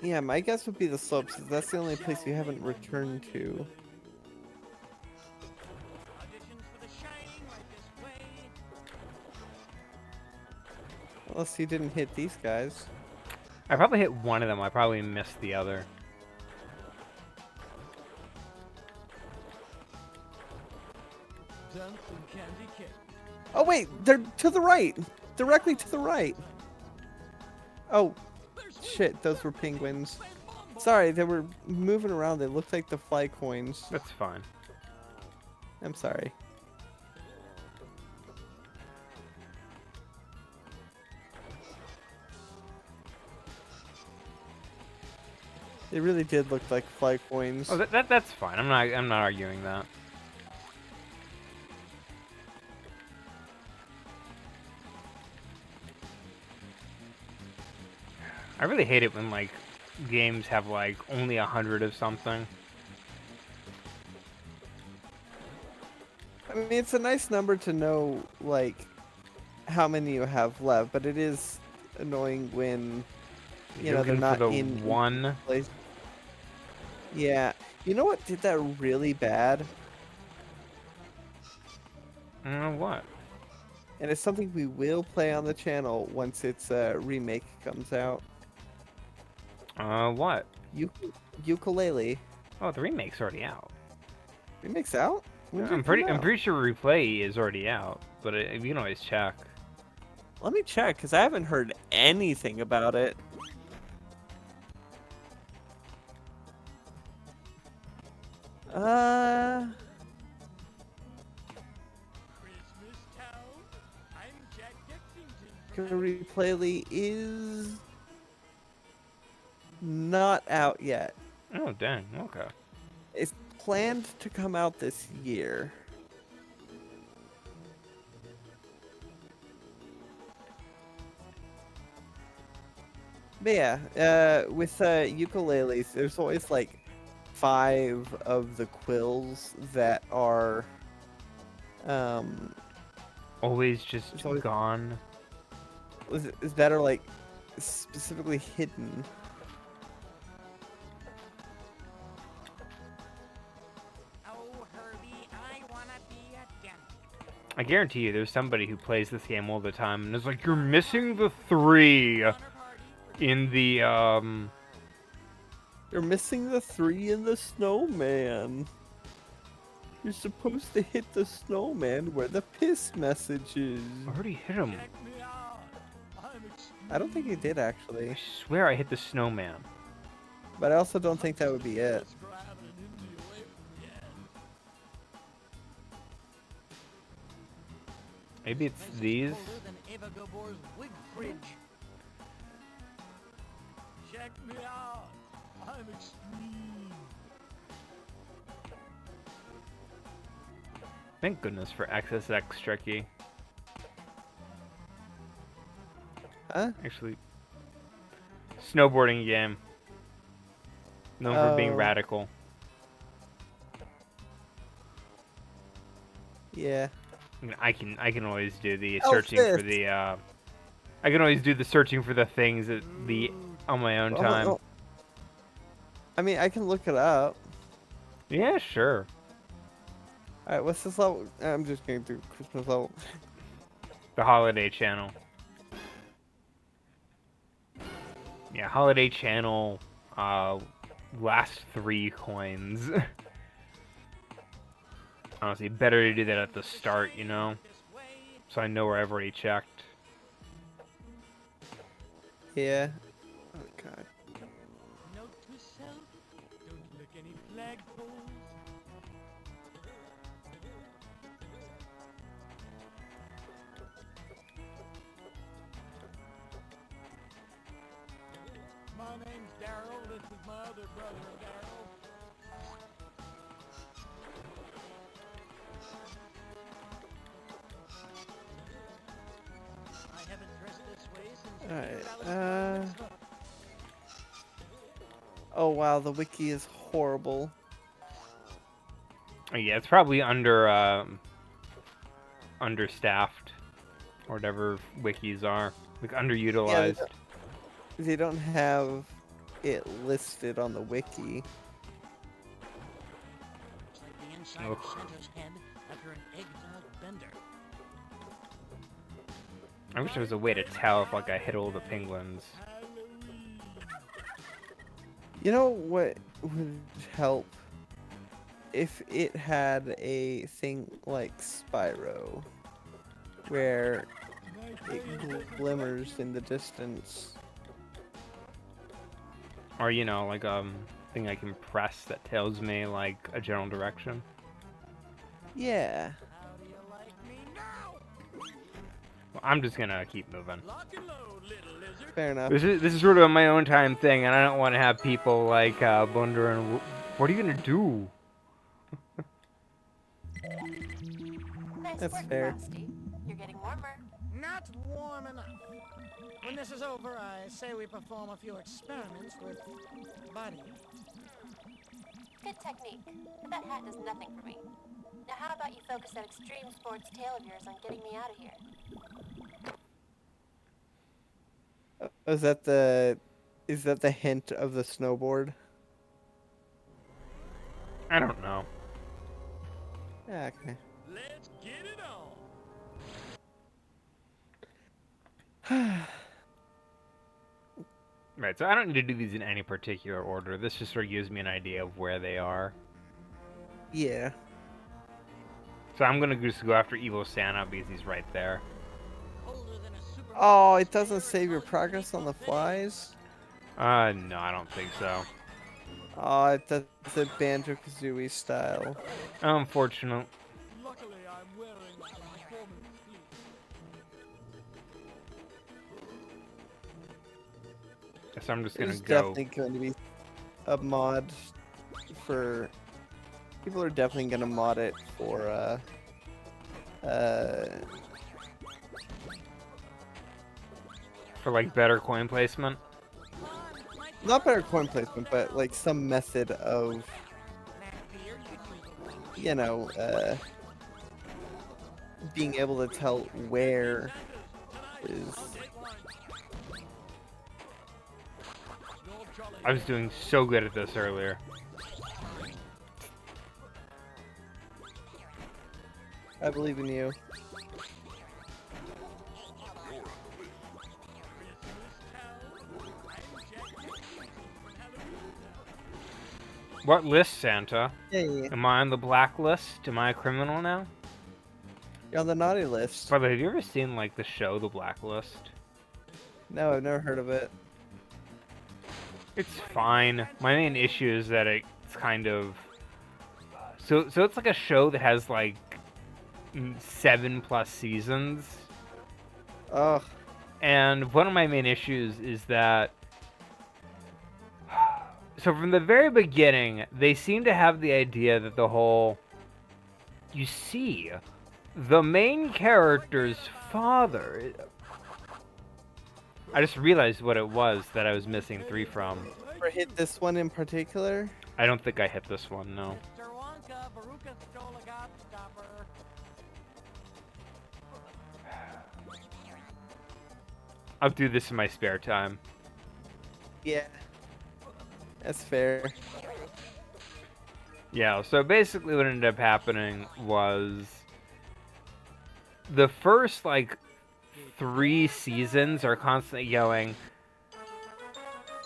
Yeah, my guess would be the slopes. 'Cause that's the only place you haven't returned to. Auditions for the Shining right this way. Unless you didn't hit these guys. I probably hit one of them. I probably missed the other. Dunk and candy cane. Oh wait, they're to the right! Directly to the right! Oh, shit, those were penguins. Sorry, they were moving around. They looked like the fly coins. That's fine. I'm sorry. They really did look like fly coins. Oh, that's fine. I'm not arguing that. I really hate it when like games have like only 100 of something. I mean, it's a nice number to know, like, how many you have left, but it is annoying when, you You're know, they're looking not for the in one. place. Yeah. You know what did that really bad? I don't know what. And it's something we will play on the channel once its remake comes out. What? Ukulele. Oh, the remake's already out. Remake's out? When did I'm it come pretty out? sure Replay is already out, but you can always check. Let me check, because I haven't heard anything about it. Christmas Town. I'm Jack Gexington. Replay is not out yet. Oh, dang. Okay. It's planned to come out this year. But yeah, with ukuleles, there's always like 5 of the quills that are Always just It's always- gone. that are like specifically hidden. Oh, Herbie, I wanna be a dentist. I guarantee you there's somebody who plays this game all the time and is like, you're missing the 3 in the, You're missing the 3 in the snowman. You're supposed to hit the snowman where the piss message is. I already hit him. Check me out. I'm I don't think he did I actually, swear I hit the snowman. but I also don't think that would be it. just driving an Indy away from the end. Maybe it's these. Colder than Eva Gabor's wig fridge. Check me out. I'm extreme. Thank goodness for XSX Tricky. Huh? Actually, snowboarding game. Known for being Oh. radical. Yeah. I mean, I can always do the Oh, searching for fist. the I can always do the searching for the things at the on my own time. Oh, I mean, I can look it up. Yeah, sure. Alright, what's this level? I'm just going through Christmas level. The Holiday Channel. Yeah, Holiday Channel. Last 3 coins. Honestly, better to do that at the start, you know, so I know where I've already checked. Yeah. Oh, God. Note to self, don't lick any flagpoles. My name's Daryl. This is my other brother, Daryl. I haven't dressed this way since Alright, oh wow, the wiki is horrible. Oh, yeah, it's probably understaffed, or whatever wikis are, like underutilized. They don't have it listed on the wiki. It's like the inside Ugh. of Santa's head after an eggnog bender. I wish there was a way to tell if like I hit all the penguins. You know what would help? If it had a thing like Spyro, where it glimmers in the distance. Or, you know, like thing I can press that tells me like a general direction. Yeah. How do you like me now? Well, I'm just gonna keep moving. Lock and load, little lizard. Fair enough. This is sort of a my own time thing, and I don't want to have people like wondering, what are you gonna do? Nice That's work, fair. Frosty. You're getting warmer. Not warm enough. When this is over, I say we perform a few experiments with Buddy. Good technique, but that hat does nothing for me. Now how about you focus that extreme sports tail of yours on getting me out of here? Is that the hint of the snowboard? I don't know. Yeah, okay. Let's get it on. Right, so I don't need to do these in any particular order. This just sort of gives me an idea of where they are. Yeah. So I'm gonna just go after Evil Santa because he's right there. Oh, it doesn't save your progress on the flies? No, I don't think so. Oh, it does it Banjo-Kazooie style. Unfortunate. Luckily, I'm wearing a performance suit. So I'm just gonna There's go. definitely going to be a mod for... People are definitely going to mod it for, For like better coin placement. not better coin placement, but like some method of, you know, being able to tell where is. I was doing so good at this earlier. I believe in you. What list, Santa? Hey, Am I on the blacklist? Am I a criminal now? you're on the naughty list. By the way, have you ever seen like the show The Blacklist? No, I've never heard of it. It's fine. My main issue is that it's kind of so it's like a show that has like 7+ seasons. Ugh. And one of my main issues is that so from the very beginning, they seem to have the idea that the whole you see the main character's father. I just realized what it was that I was missing 3 from. Or hit this one in particular? I don't think I hit this one, no. I'll do this in my spare time. Yeah. That's fair. Yeah, so basically what ended up happening was the first, like, 3 seasons are constantly yelling,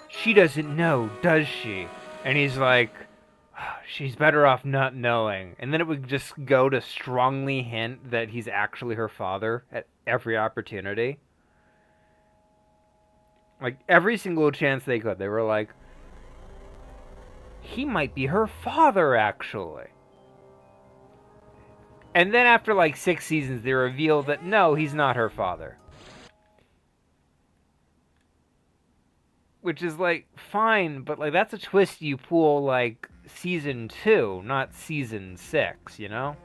"She doesn't know, does she?" And he's like, "She's better off not knowing." And then it would just go to strongly hint that he's actually her father at every opportunity. Like, every single chance they could, they were like, he might be her father, actually. And then after, like, 6 seasons, they reveal that, no, he's not her father. Which is, like, fine, but, like, that's a twist you pull, like, season 2, not season 6, you know?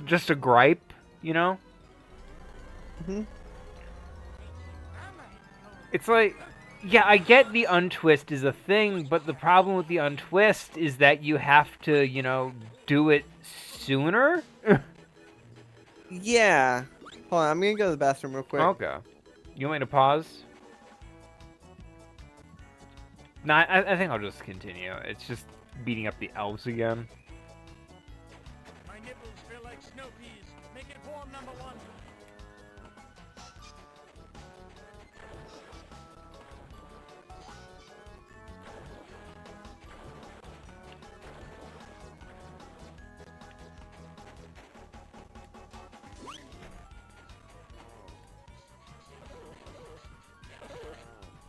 Just a gripe, you know? Mm-hmm. It's like, yeah, I get the untwist is a thing, but the problem with the untwist is that you have to, you know, do it sooner? Yeah. Hold on, I'm gonna go to the bathroom real quick. Okay. You want me to pause? Nah, I think I'll just continue. It's just beating up the elves again. My nipples feel like snow peas. Make it form number 1.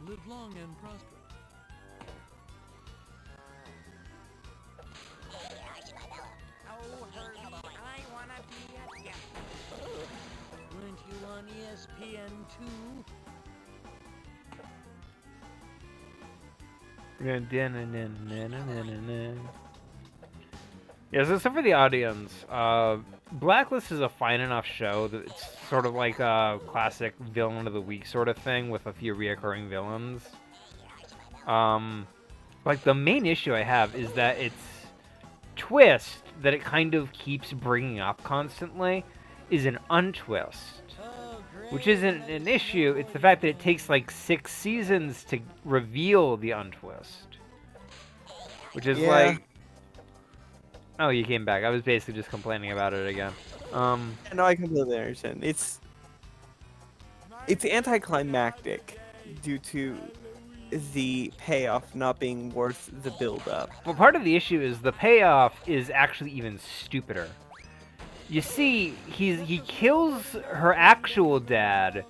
Live long and prosper. Oh, Herbie, I wanna be a Gextra. Weren't you on ESPN 2? Yeah, so for the audience, Blacklist is a fine enough show that it's sort of like a classic villain of the week sort of thing with a few reoccurring villains. Like the main issue I have is that its twist that it kind of keeps bringing up constantly is an untwist. Which isn't an issue, it's the fact that it takes like 6 seasons to reveal the untwist. Which is like... Oh, you came back. I was basically just complaining about it again. No, I completely understand. It's anticlimactic due to the payoff not being worth the build-up. Well, part of the issue is the payoff is actually even stupider. You see, he kills her actual dad,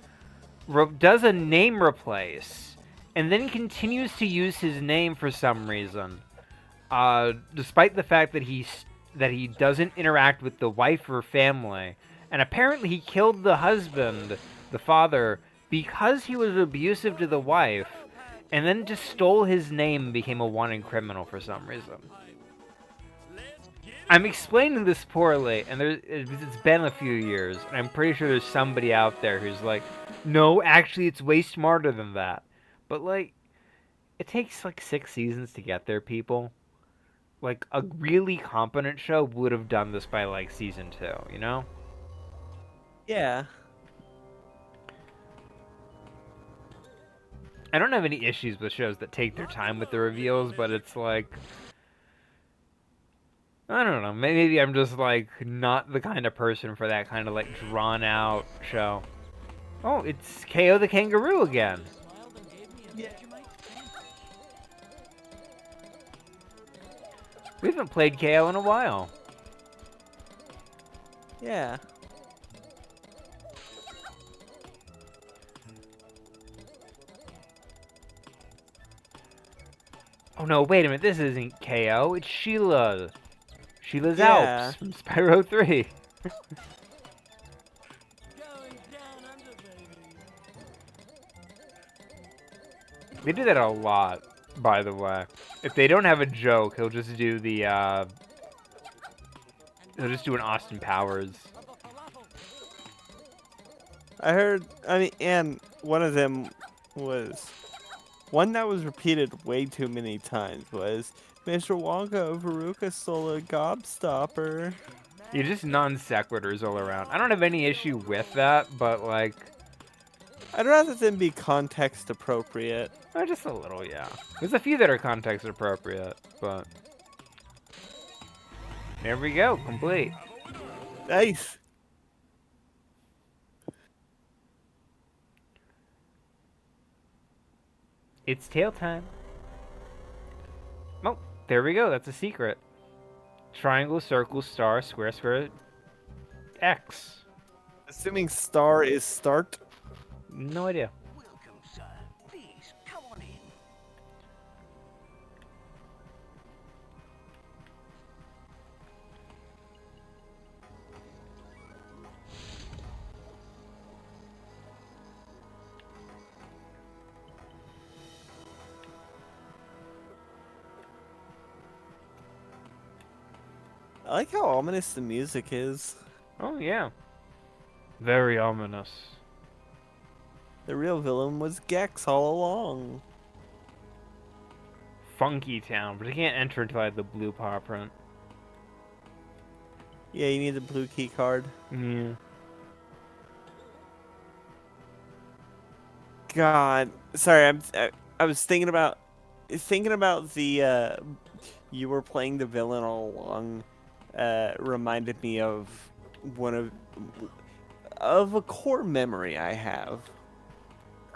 does a name replace, and then continues to use his name for some reason. Despite the fact that he doesn't interact with the wife or family, and apparently he killed the husband, the father, because he was abusive to the wife, and then just stole his name and became a wanted criminal for some reason. I'm explaining this poorly, and it's been a few years, and I'm pretty sure there's somebody out there who's like, no, actually it's way smarter than that. But, like, it takes, like, 6 seasons to get there, people. Like, a really competent show would have done this by, like, season 2, you know? Yeah. I don't have any issues with shows that take their time with the reveals, but it's like... I don't know, maybe I'm just, like, not the kind of person for that kind of, like, drawn-out show. Oh, it's KO the Kangaroo again! Yeah. We haven't played KO in a while. Yeah. Oh no, wait a minute, this isn't KO, it's Sheila. Sheila's Yeah. Alps from Spyro 3. They do that a lot, by the way. If they don't have a joke, he'll just do the, he'll just do an Austin Powers. I heard, I mean, and one of them was, one that was repeated way too many times was, Mr. Wonka, Veruca stole a gobstopper. Yeah, just non sequiturs all around. I don't have any issue with that, but like, I'd rather them be context appropriate. just a little, yeah. There's a few that are context appropriate, but there we go, complete. Nice. It's tail time. Oh, there we go. That's a secret. Triangle, circle, star, square, square, X. Assuming star is start. No idea. Welcome, sir. Please, come on in. I like how ominous the music is. Oh, yeah. Very ominous. The real villain was Gex all along. Funky town, but I can't enter until I have the blue paw print. Yeah, you need the blue key card. Yeah. God, sorry, I was thinking about the you were playing the villain all along. Reminded me of one of a core memory I have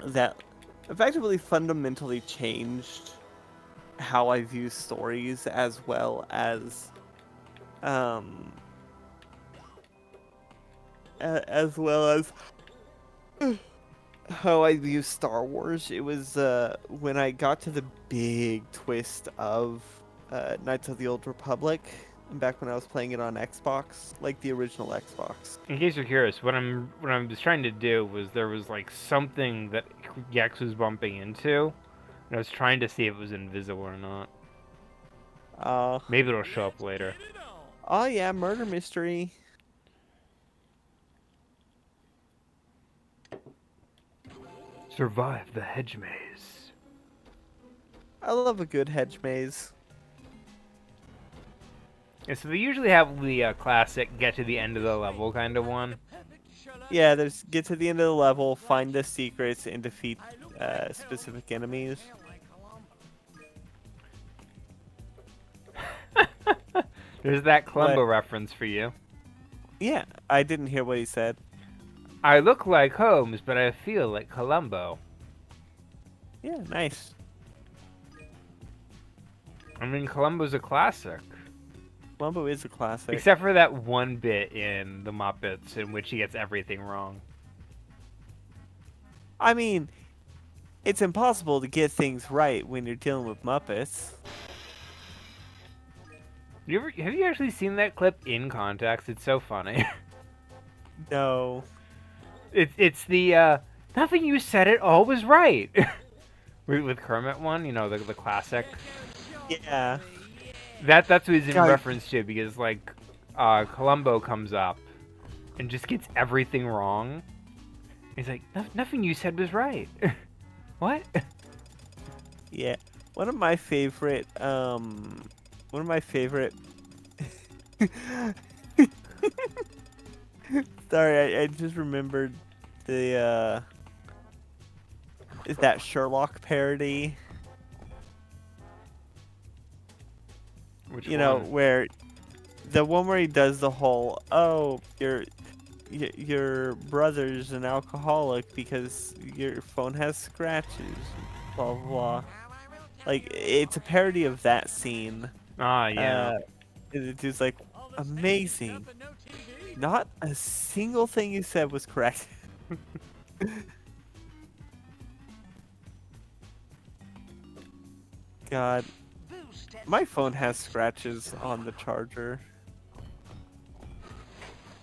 that effectively fundamentally changed how I view stories as well as how I view Star Wars. It was when I got to the big twist of Knights of the Old Republic, back when I was playing it on Xbox, like the original Xbox. In case you're curious, what I was trying to do was there was like something that Gex was bumping into, and I was trying to see if it was invisible or not. Maybe it'll show up later. Oh yeah, murder mystery. Survive the hedge maze. I love a good hedge maze. Yeah, so they usually have the classic get to the end of the level kind of one. Yeah, there's get to the end of the level, find the secrets, and defeat specific enemies. There's that Columbo What? reference for you. Yeah, I didn't hear what he said. I look like Holmes, but I feel like Columbo. Yeah, nice. I mean, Columbo's a classic. Columbo is a classic. Except for that one bit in The Muppets in which he gets everything wrong. I mean, it's impossible to get things right when you're dealing with Muppets. Have you actually seen that clip in context? It's so funny. No. It's the nothing you said at all was right. with Kermit one, you know, the classic. Yeah. That's what he's in God. reference to, because like Columbo comes up and just gets everything wrong. He's like, nothing you said was right. What? Yeah. One of my favorite Sorry, I just remembered the is that Sherlock parody? Which You know, one? where the one where he does the whole, oh, your brother's an alcoholic because your phone has scratches, blah blah blah. Like, it's a parody of that scene. Ah, yeah. And the dude's like, amazing. Not a single thing you said was correct. God, my phone has scratches on the charger.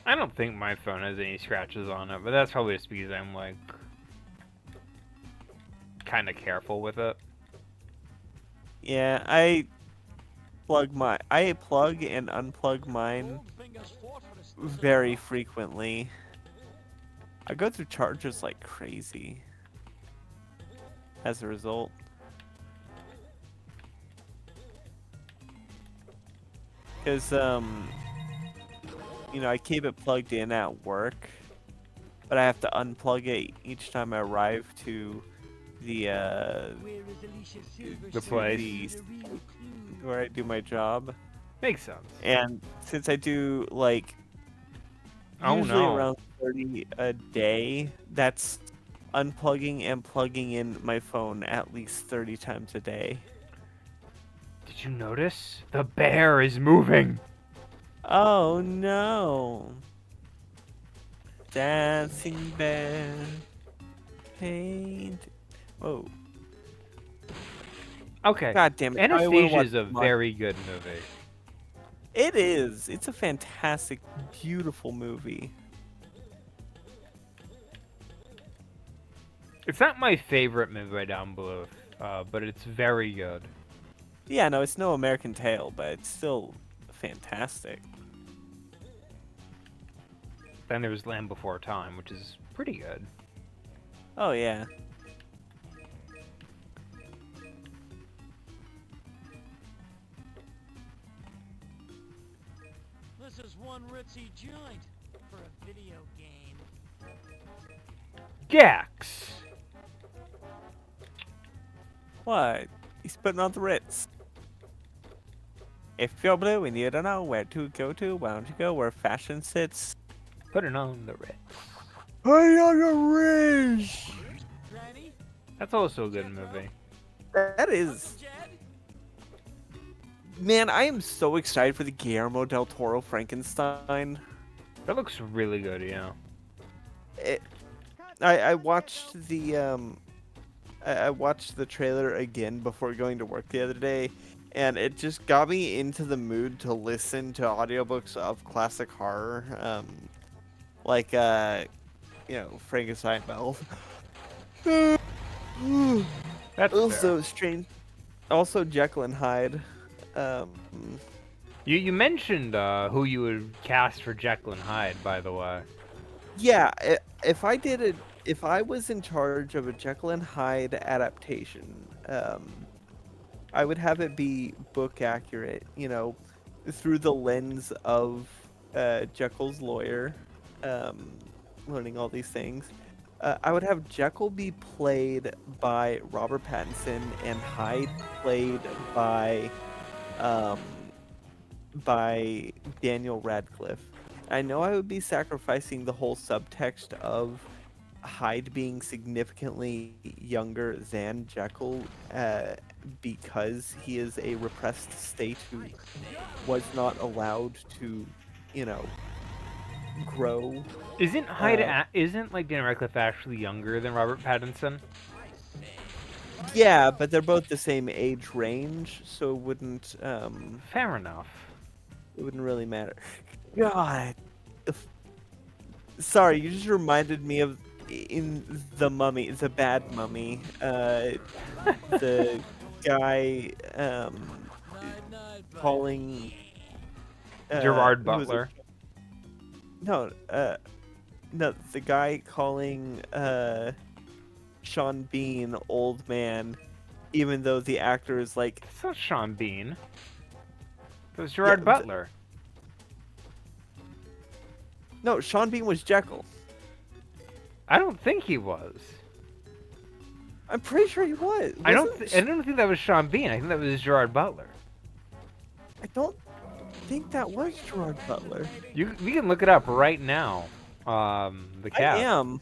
I don't think my phone has any scratches on it, but that's probably just because I'm like kind of careful with it. Yeah, I plug and unplug mine very frequently. I go through chargers like crazy as a result. Because I keep it plugged in at work, but I have to unplug it each time I arrive to the The to place. the where I do my job. Makes sense. And since I do like Oh usually no. around 30 a day, that's unplugging and plugging in my phone at least 30 times a day. Did you notice? The bear is moving. Oh no. Dancing bear. Paint. Whoa. Okay. God damn it. Now I wanna Anastasia watch is a Mon- very good movie. It is. It's a fantastic, beautiful movie. It's not my favorite movie by Don Bluth, but it's very good. Yeah, no, it's no American Tail, but it's still fantastic. Then there's Land Before Time, which is pretty good. Oh yeah. This is one ritzy joint for a video game. Gex! What? He's putting on the Ritz. If you're blue and you don't know where to go to, why don't you go where fashion sits? Put it on the Ritz. Put on the Ritz! Granny? That's also a good movie. That is. Jed? Man, I am so excited for the Guillermo del Toro Frankenstein. That looks really good, yeah. I watched I watched the trailer again before going to work the other day, and it just got me into the mood to listen to audiobooks of classic horror, like Frankenstein Bell. That's Also fair. strange. Also Jekyll and Hyde. You mentioned who you would cast for Jekyll and Hyde, by the way. Yeah, if I was in charge of a Jekyll and Hyde adaptation, I would have it be book accurate, through the lens of Jekyll's lawyer, learning all these things. I would have Jekyll be played by Robert Pattinson and Hyde played um, by Daniel Radcliffe. I know I would be sacrificing the whole subtext of Hyde being significantly younger than Jekyll because he is a repressed state who was not allowed to, grow. Isn't isn't like Daniel Radcliffe actually younger than Robert Pattinson? Yeah, but they're both the same age range, so Fair enough. it wouldn't really matter. God, sorry, you just reminded me of in The Mummy, the bad Mummy. The guy calling Gerard who was it? Butler. No, the guy calling Sean Bean old man, even though the actor is like, It's not Sean Bean. It was Gerard Butler. no, Sean Bean was Jekyll. I don't think he was. I'm pretty sure he was. I don't Wasn't think that was Sean Bean. I think that was Gerard Butler. I don't think that was Gerard Butler. We can look it up right now. The I cast. am.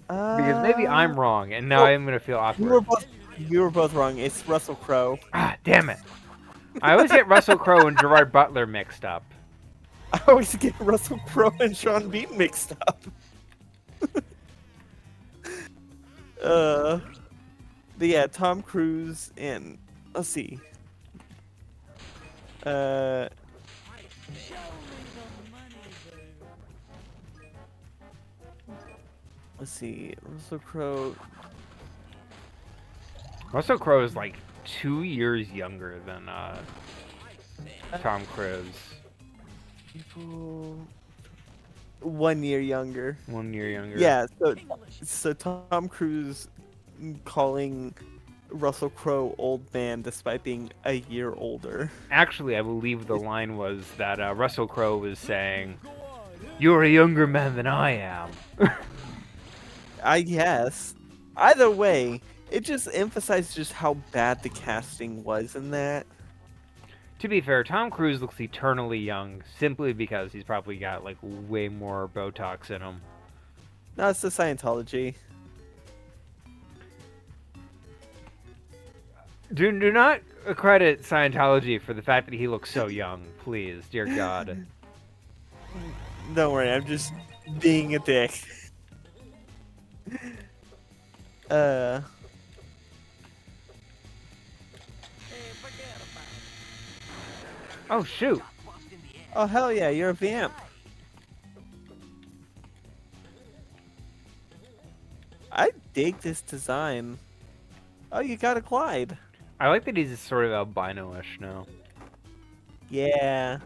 Because maybe I'm wrong, and now oh, I'm gonna feel We were awkward. both wrong. It's Russell Crowe. Ah, damn it! I always get Russell Crowe and Gerard Butler mixed up. I always get Russell Crowe and Sean Bean mixed up. But yeah, Tom Cruise and let's see. Let's see. Russell Crowe. Russell Crowe is like 2 years younger than Tom Cruise. People 1 year younger. 1 year younger. Yeah, so Tom Cruise calling Russell Crowe old man despite being a year older. Actually, I believe the line was that Russell Crowe was saying, "You're a younger man than I am." I guess. Either way, it just emphasized just how bad the casting was in that. To be fair, Tom Cruise looks eternally young simply because he's probably got like way more Botox in him. No, it's the Scientology. Do not credit Scientology for the fact that he looks so young, please, dear God. Don't worry, I'm just being a dick. Hey, forget about it. Oh shoot! Oh hell yeah, you're a vamp. I dig this design. Oh, you got a Clyde. I like that he's sort of albino-ish now. Yeah.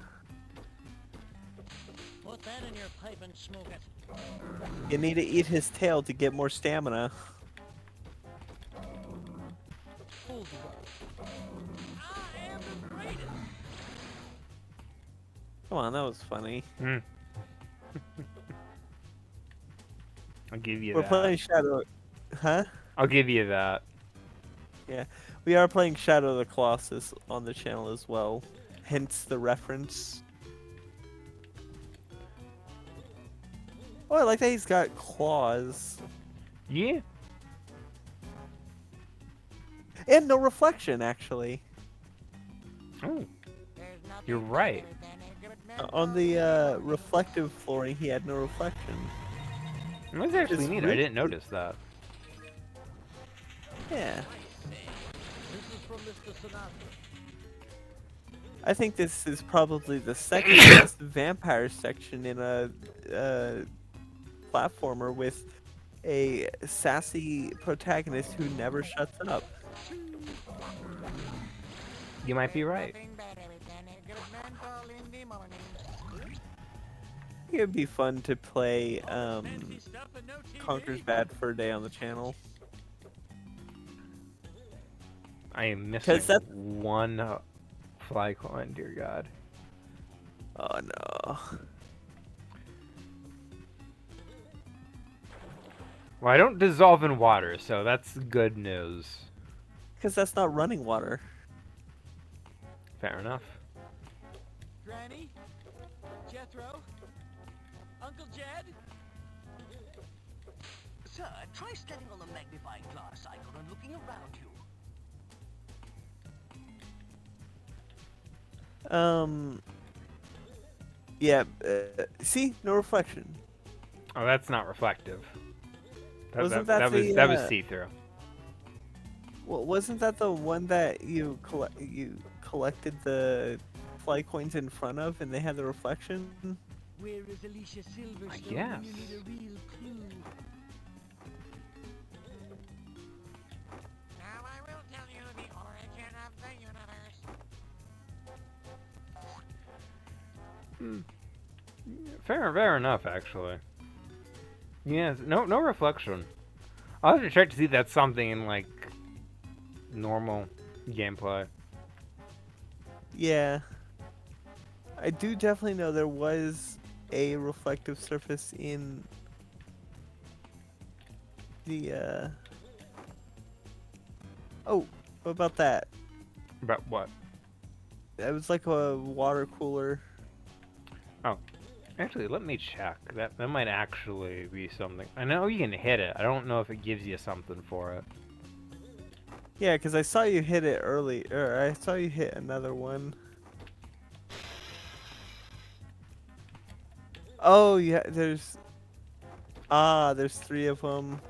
Put that in your pipe and smoke it. You need to eat his tail to get more stamina. Hold the gun. I am the greatest. Come on, that was funny. Hmm. I'll give you We're that. playing Shadow. Huh? I'll give you that. Yeah. We are playing Shadow of the Colossus on the channel as well. Hence the reference. Oh, I like that he's got claws. Yeah. And no reflection, actually. Oh, you're right. On the reflective flooring, he had no reflection. That's actually It's neat. I really- didn't notice that. Yeah. This is from Mr. Sinatra. I think this is probably the second best vampire section in a platformer with a sassy protagonist who never shuts up. You might be right. It would be fun to play Conker's Bad Fur Day on the channel. I am missing 'Cause that- one fly coin, dear God. Oh no. Well, I don't dissolve in water, so that's good news. Because that's not running water. Fair enough. Granny? Jethro? Uncle Jed? Sir, try standing on the magnifying glass icon and looking around you. Yeah, see? No reflection. Oh, that's not reflective. Wasn't that the, that was see-through. Well, wasn't that the one that you collected the fly coins in front of and they had the reflection? Where is Alicia Silverstone when guess. you need a real clue? Now I will tell you the origin of the universe. Fair enough, actually. Yes, no reflection. I'll have to check to see if that's something in, like, normal gameplay. Yeah. I do definitely know there was a reflective surface in the, Oh, what about that? About what? It was like a water cooler. Oh. Actually, let me check. That might actually be something. I know you can hit it. I don't know if it gives you something for it. Yeah, because I saw you hit it early, or I saw you hit another one. Oh, yeah, there's 3 of them.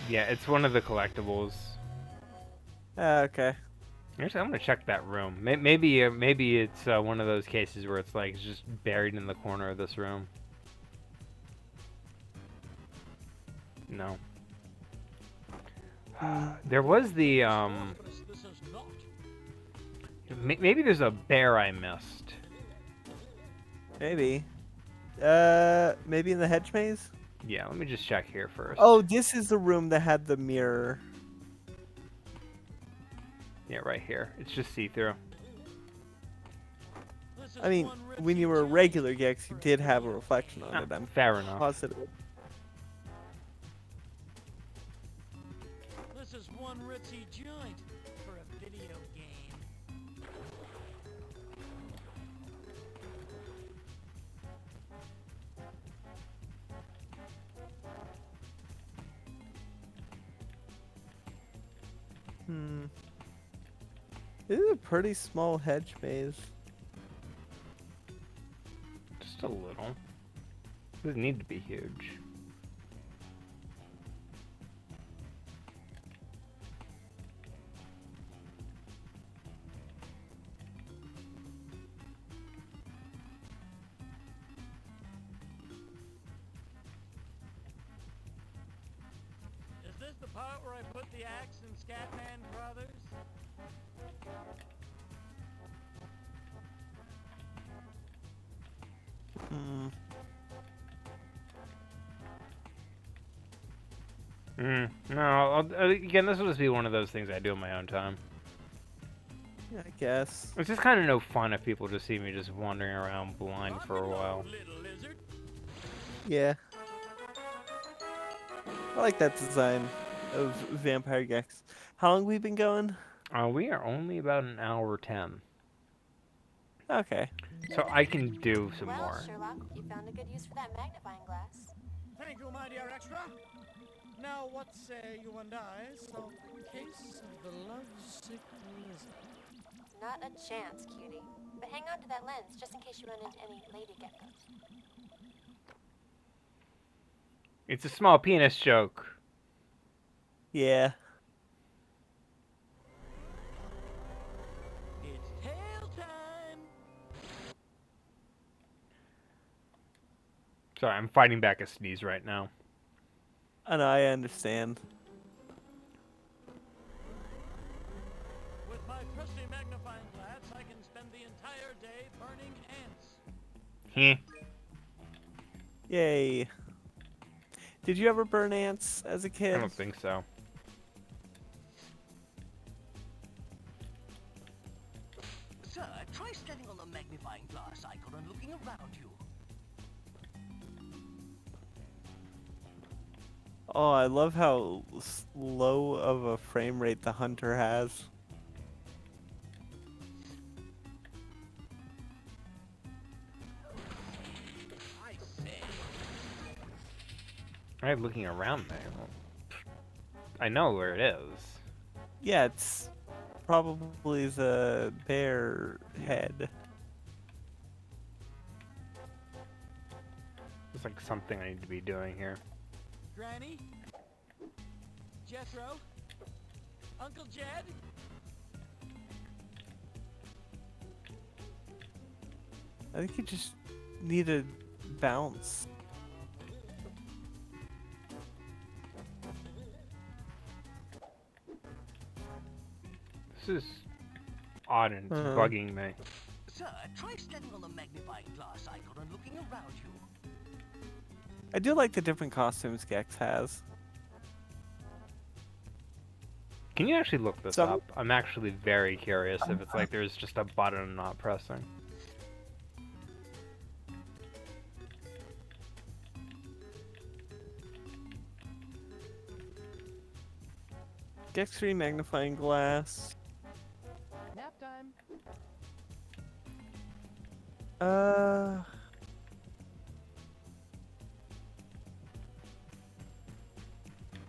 Yeah, it's one of the collectibles. Okay. Actually, I'm gonna check that room. Maybe it's one of those cases where it's like it's just buried in the corner of this room. No. There was the This is not. maybe there's a bear I missed. Maybe. Maybe in the hedge maze? Yeah, let me just check here first. Oh, this is the room that had the mirror. Yeah, right here. It's just see-through. This is I mean, one when you were a ritzy regular Gex, you did have a reflection on Ah, it. I'm fair enough. positive. This is one ritzy joint for a video game. This is a pretty small hedge maze. Just a little. Doesn't need to be huge. Is this the part where I put the axe in Scatman Brothers? No, again, this will just be one of those things I do in my own time. Yeah, I guess. It's just kind of no fun if people just see me just wandering around blind for a On the while. road, little lizard. Yeah. I like that design of Vampire Gex. How long we been going? We are only about an hour 10, Okay. so I can do some Well, more. Sherlock, you found a good use for that magnifying glass. Thank you, my dear extra. Now, what say you and I solve the case of the lovesick lizard? Not a chance, cutie. But hang on to that lens just in case you run into any lady geckos. It's a small penis joke. Yeah. It's tail time. Sorry, I'm fighting back a sneeze right now. I know, I understand. With my trusty magnifying glass, I can spend the entire day burning ants. Heh. Yay. Did you ever burn ants as a I kid? don't think so. Sir, try standing on the magnifying glass icon and looking around you. Oh, I love how low of a frame rate the hunter has. I say. Alright, looking around there. I know where it is. Yeah, it's probably the bear head. There's like something I need to be doing here. Granny? Jethro? Uncle Jed? I think you just need to bounce. This is odd and it's bugging me. Sir, try standing on the magnifying glass icon and looking around you. I do like the different costumes Gex has. Can you actually look this So- up? I'm actually very curious if it's like there's just a button I'm not pressing. Gex 3 magnifying glass. Nap time. Uh.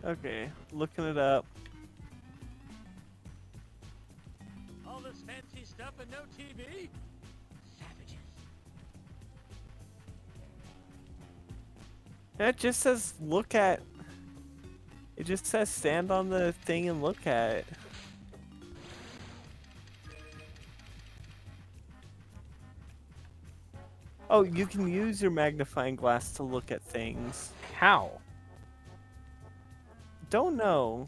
Okay, looking it up. All this fancy stuff and no TV? Savages. It just says look at. It just says stand on the thing and look at it. Oh, you can use your magnifying glass to look at things. How? Don't know.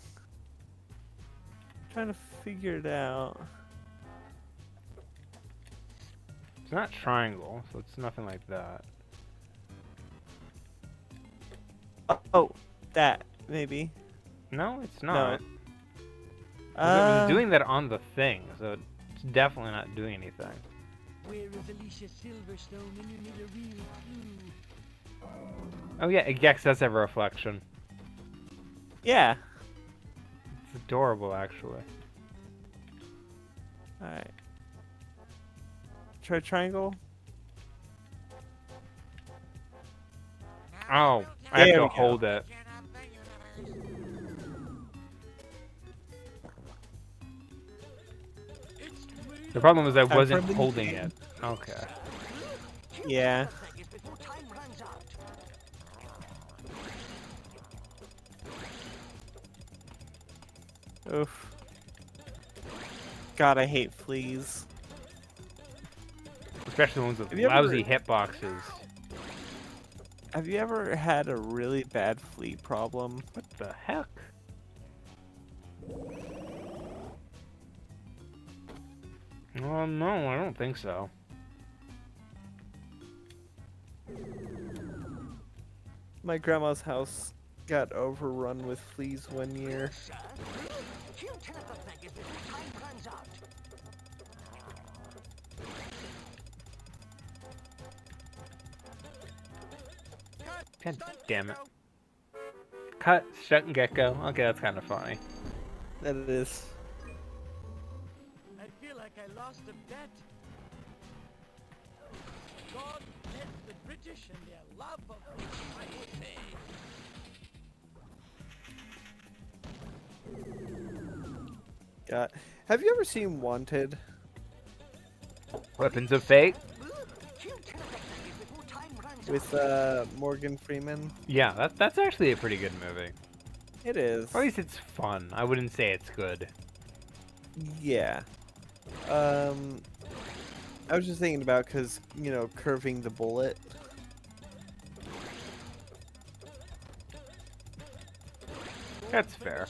trying to figure it out. It's not triangle, so it's nothing like that. Oh, that maybe. No, it's No. not. 'Cause it was doing that on the thing, so it's definitely not doing anything. Where is Alicia Silverstone when you need a real clue? Oh yeah, Gex does have a reflection. Yeah. It's adorable, actually. All right. Try triangle. Oh, I have There to we go. hold it. The problem was I wasn't from the holding game. it. Okay. Yeah. Oof. God, I hate fleas. Especially the ones with Have you lousy ever- hitboxes. Have you ever had a really bad flea problem? What the heck? No, I don't think so. My grandma's house got overrun with fleas one year. God damn it. Cut, shut, and gecko. Okay, that's kind of funny. That it is. I feel like I lost a bet. God bless the British and their love of fighting. God. Have you ever seen Wanted? Weapons of Fate? With Morgan Freeman? Yeah, that's actually a pretty good movie. It is. Or at least it's fun. I wouldn't say it's good. Yeah. I was just thinking about because, you know, curving the bullet. That's fair.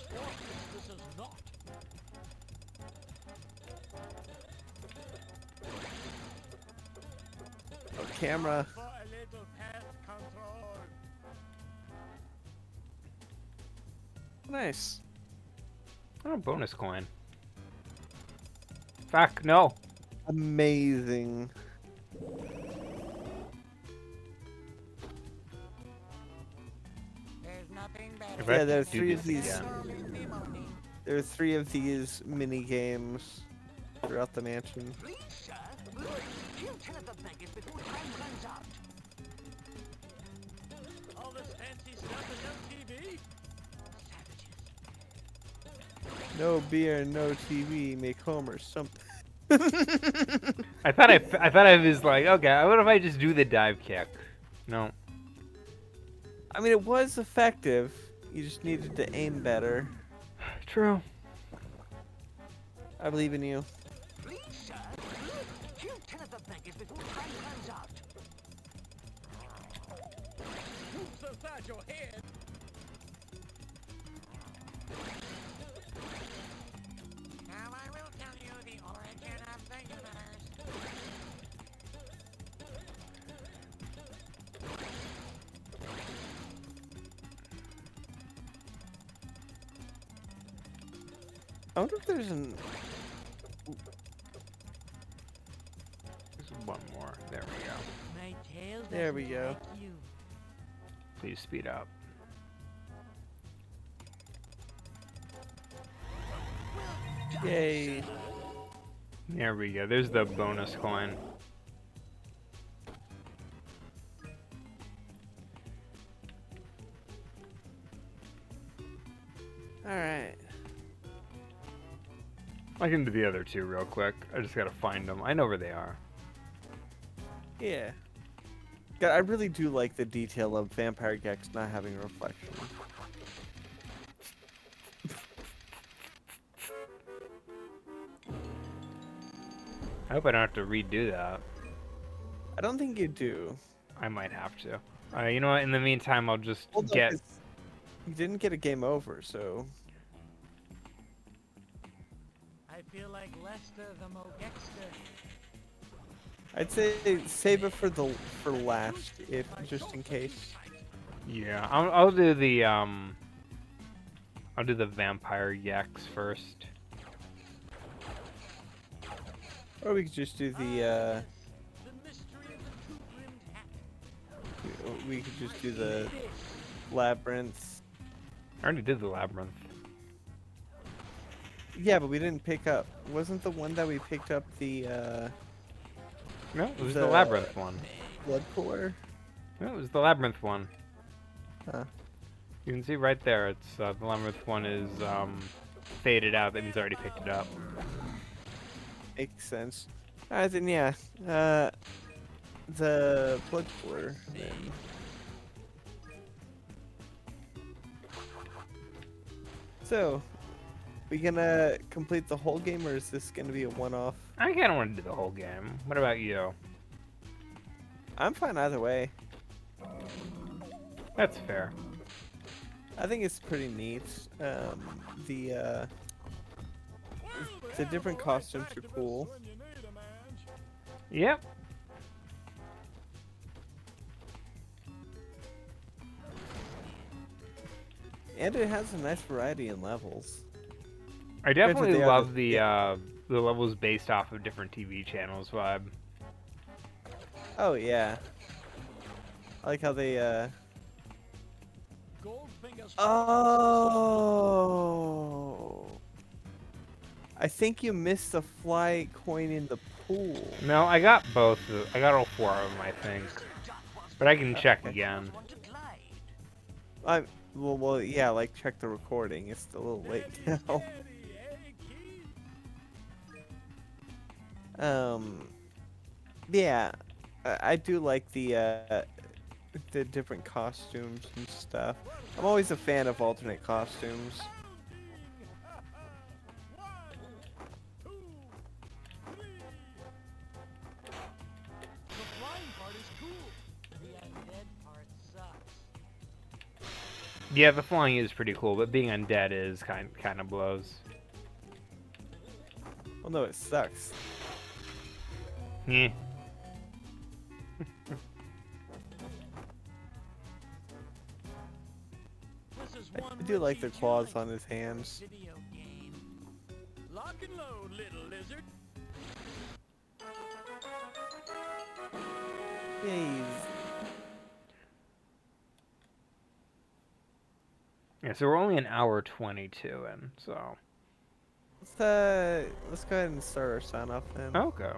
This is not. Oh, camera. For a little pest control. Nice. Oh, bonus coin. Fuck, no. Amazing. There's nothing If better. I Yeah, have to there's do three this of these. again. There are 3 of these mini games throughout the mansion. All this fancy stuff is on TV. No beer, no TV, make Homer some. I thought I was like, okay, what if I just do the dive kick? No. I mean, it was effective. You just needed to aim better. True. I believe in you. Hoops inside your head. Now I will tell you the origin of the universe. I wonder if there's an. There's one more. There we go. My tail There we doesn't go. like you. Please speed up. Yay. There we go. There's the bonus coin. Alright. I can do the other two real quick. I just gotta find them. I know where they are. Yeah. God, I really do like the detail of Vampire Gex not having a reflection. I hope I don't have to redo that. I don't think you do. I might have to. You know what? In the meantime, I'll just Well, no, get. 'cause you didn't get a game over, so. I feel like Lester the Mo Gextra. I'd say save it for last, if just in case. Yeah, I'll do the vampire yaks first. Or we could just do the The mystery of the two-brimmed hat. we could just do the labyrinth. I already did the labyrinth. Yeah, but we didn't pick up. Wasn't the one that we picked up the No, it was the The- labyrinth one. blood cooler? No, it was the labyrinth one. Huh. You can see right there. It's the labyrinth one is faded out. That means I already picked it up. Makes sense. Alright then, yeah. The blood cooler then. So, we gonna complete the whole game, or is this gonna be a one-off? I kind of want to do the whole game. What about you? I'm fine either way. That's fair. I think it's pretty neat. The different costumes are cool. Yep. And it has a nice variety in levels. I definitely they are love the- the levels based off of different TV channels vibe. Oh yeah. I like how they Goldfinger's Oh. I think you missed the fly coin in the pool. No, I got both. I got all 4 of them, I think. But I can check Okay. again. Well, yeah, like check the recording. It's a little late now. Yeah, I do like the different costumes and stuff. I'm always a fan of alternate costumes. The flying part is cool. The undead part sucks. Yeah, the flying is pretty cool, but being undead is kind of blows. Well, no, it sucks. Yeah. This is I one do like the Richie claws Julie on his hands. video game. Lock and load, little lizard. Yay. Yeah, so we're only an hour 22 in, so. Let's go ahead and start our sign off then. Okay.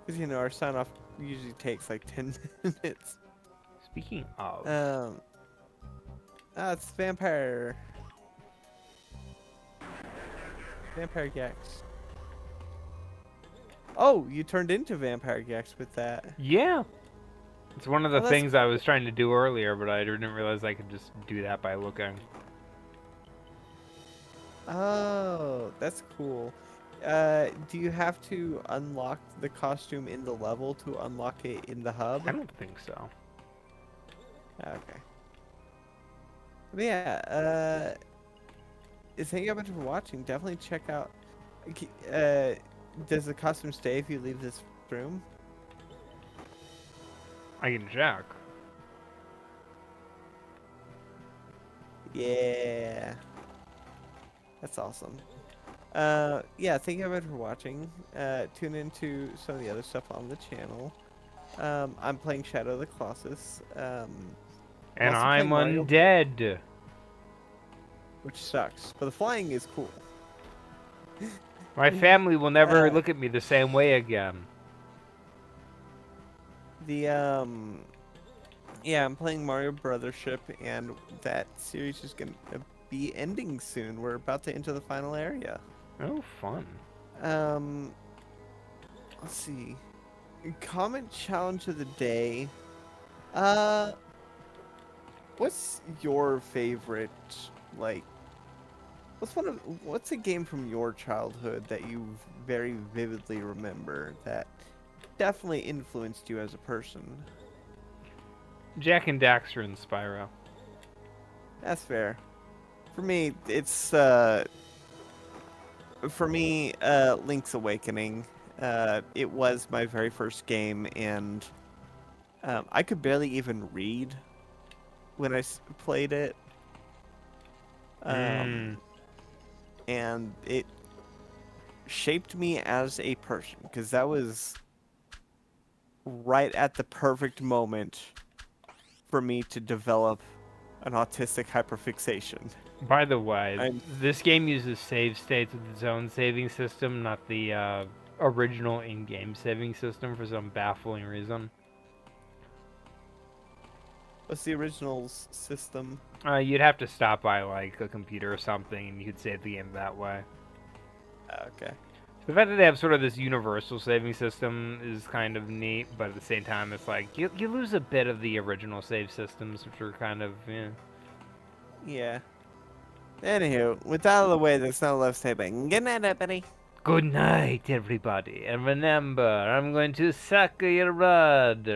Because you know our sign off usually takes like 10 minutes. Speaking of. It's Vampire Gex. Oh, you turned into Vampire Gex with that. Yeah. It's one of the Oh, that's things I was trying to do earlier, but I didn't realize I could just do that by looking. Oh, that's cool. Do you have to unlock the costume in the level to unlock it in the hub? I don't think so. Okay. But yeah, thank you very much for watching. Definitely check out. Does the costume stay if you leave this room? I can check. Yeah. That's awesome. Yeah, thank you very much for watching. Tune into some of the other stuff on the channel. I'm playing Shadow of the Colossus. And also I'm playing Mario, undead. which sucks, but the flying is cool. My family will never Uh, look at me the same way again. Yeah, I'm playing Mario Brothership, and that series is gonna be ending soon. We're about to enter the final area. Oh, fun. Let's see. Comment challenge of the day. What's your favorite, like, what's a game from your childhood that you very vividly remember that definitely influenced you as a person? Jack and Daxter and Spyro. That's fair. For me, it's For me, Link's Awakening. It was my very first game, and I could barely even read when I played it. And it shaped me as a person, because that was right at the perfect moment for me to develop an autistic hyperfixation. By the way, I'm this game uses save states with its own saving system, not the original in-game saving system for some baffling reason. What's the original system? You'd have to stop by like a computer or something, and you could save the game that way. Okay. The fact that they have sort of this universal saving system is kind of neat, but at the same time, it's like you lose a bit of the original save systems, which are kind of Yeah. Anywho, with that out of the way, there's no left saving. Good night, everybody. Good night, everybody, and remember, I'm going to suck your blood.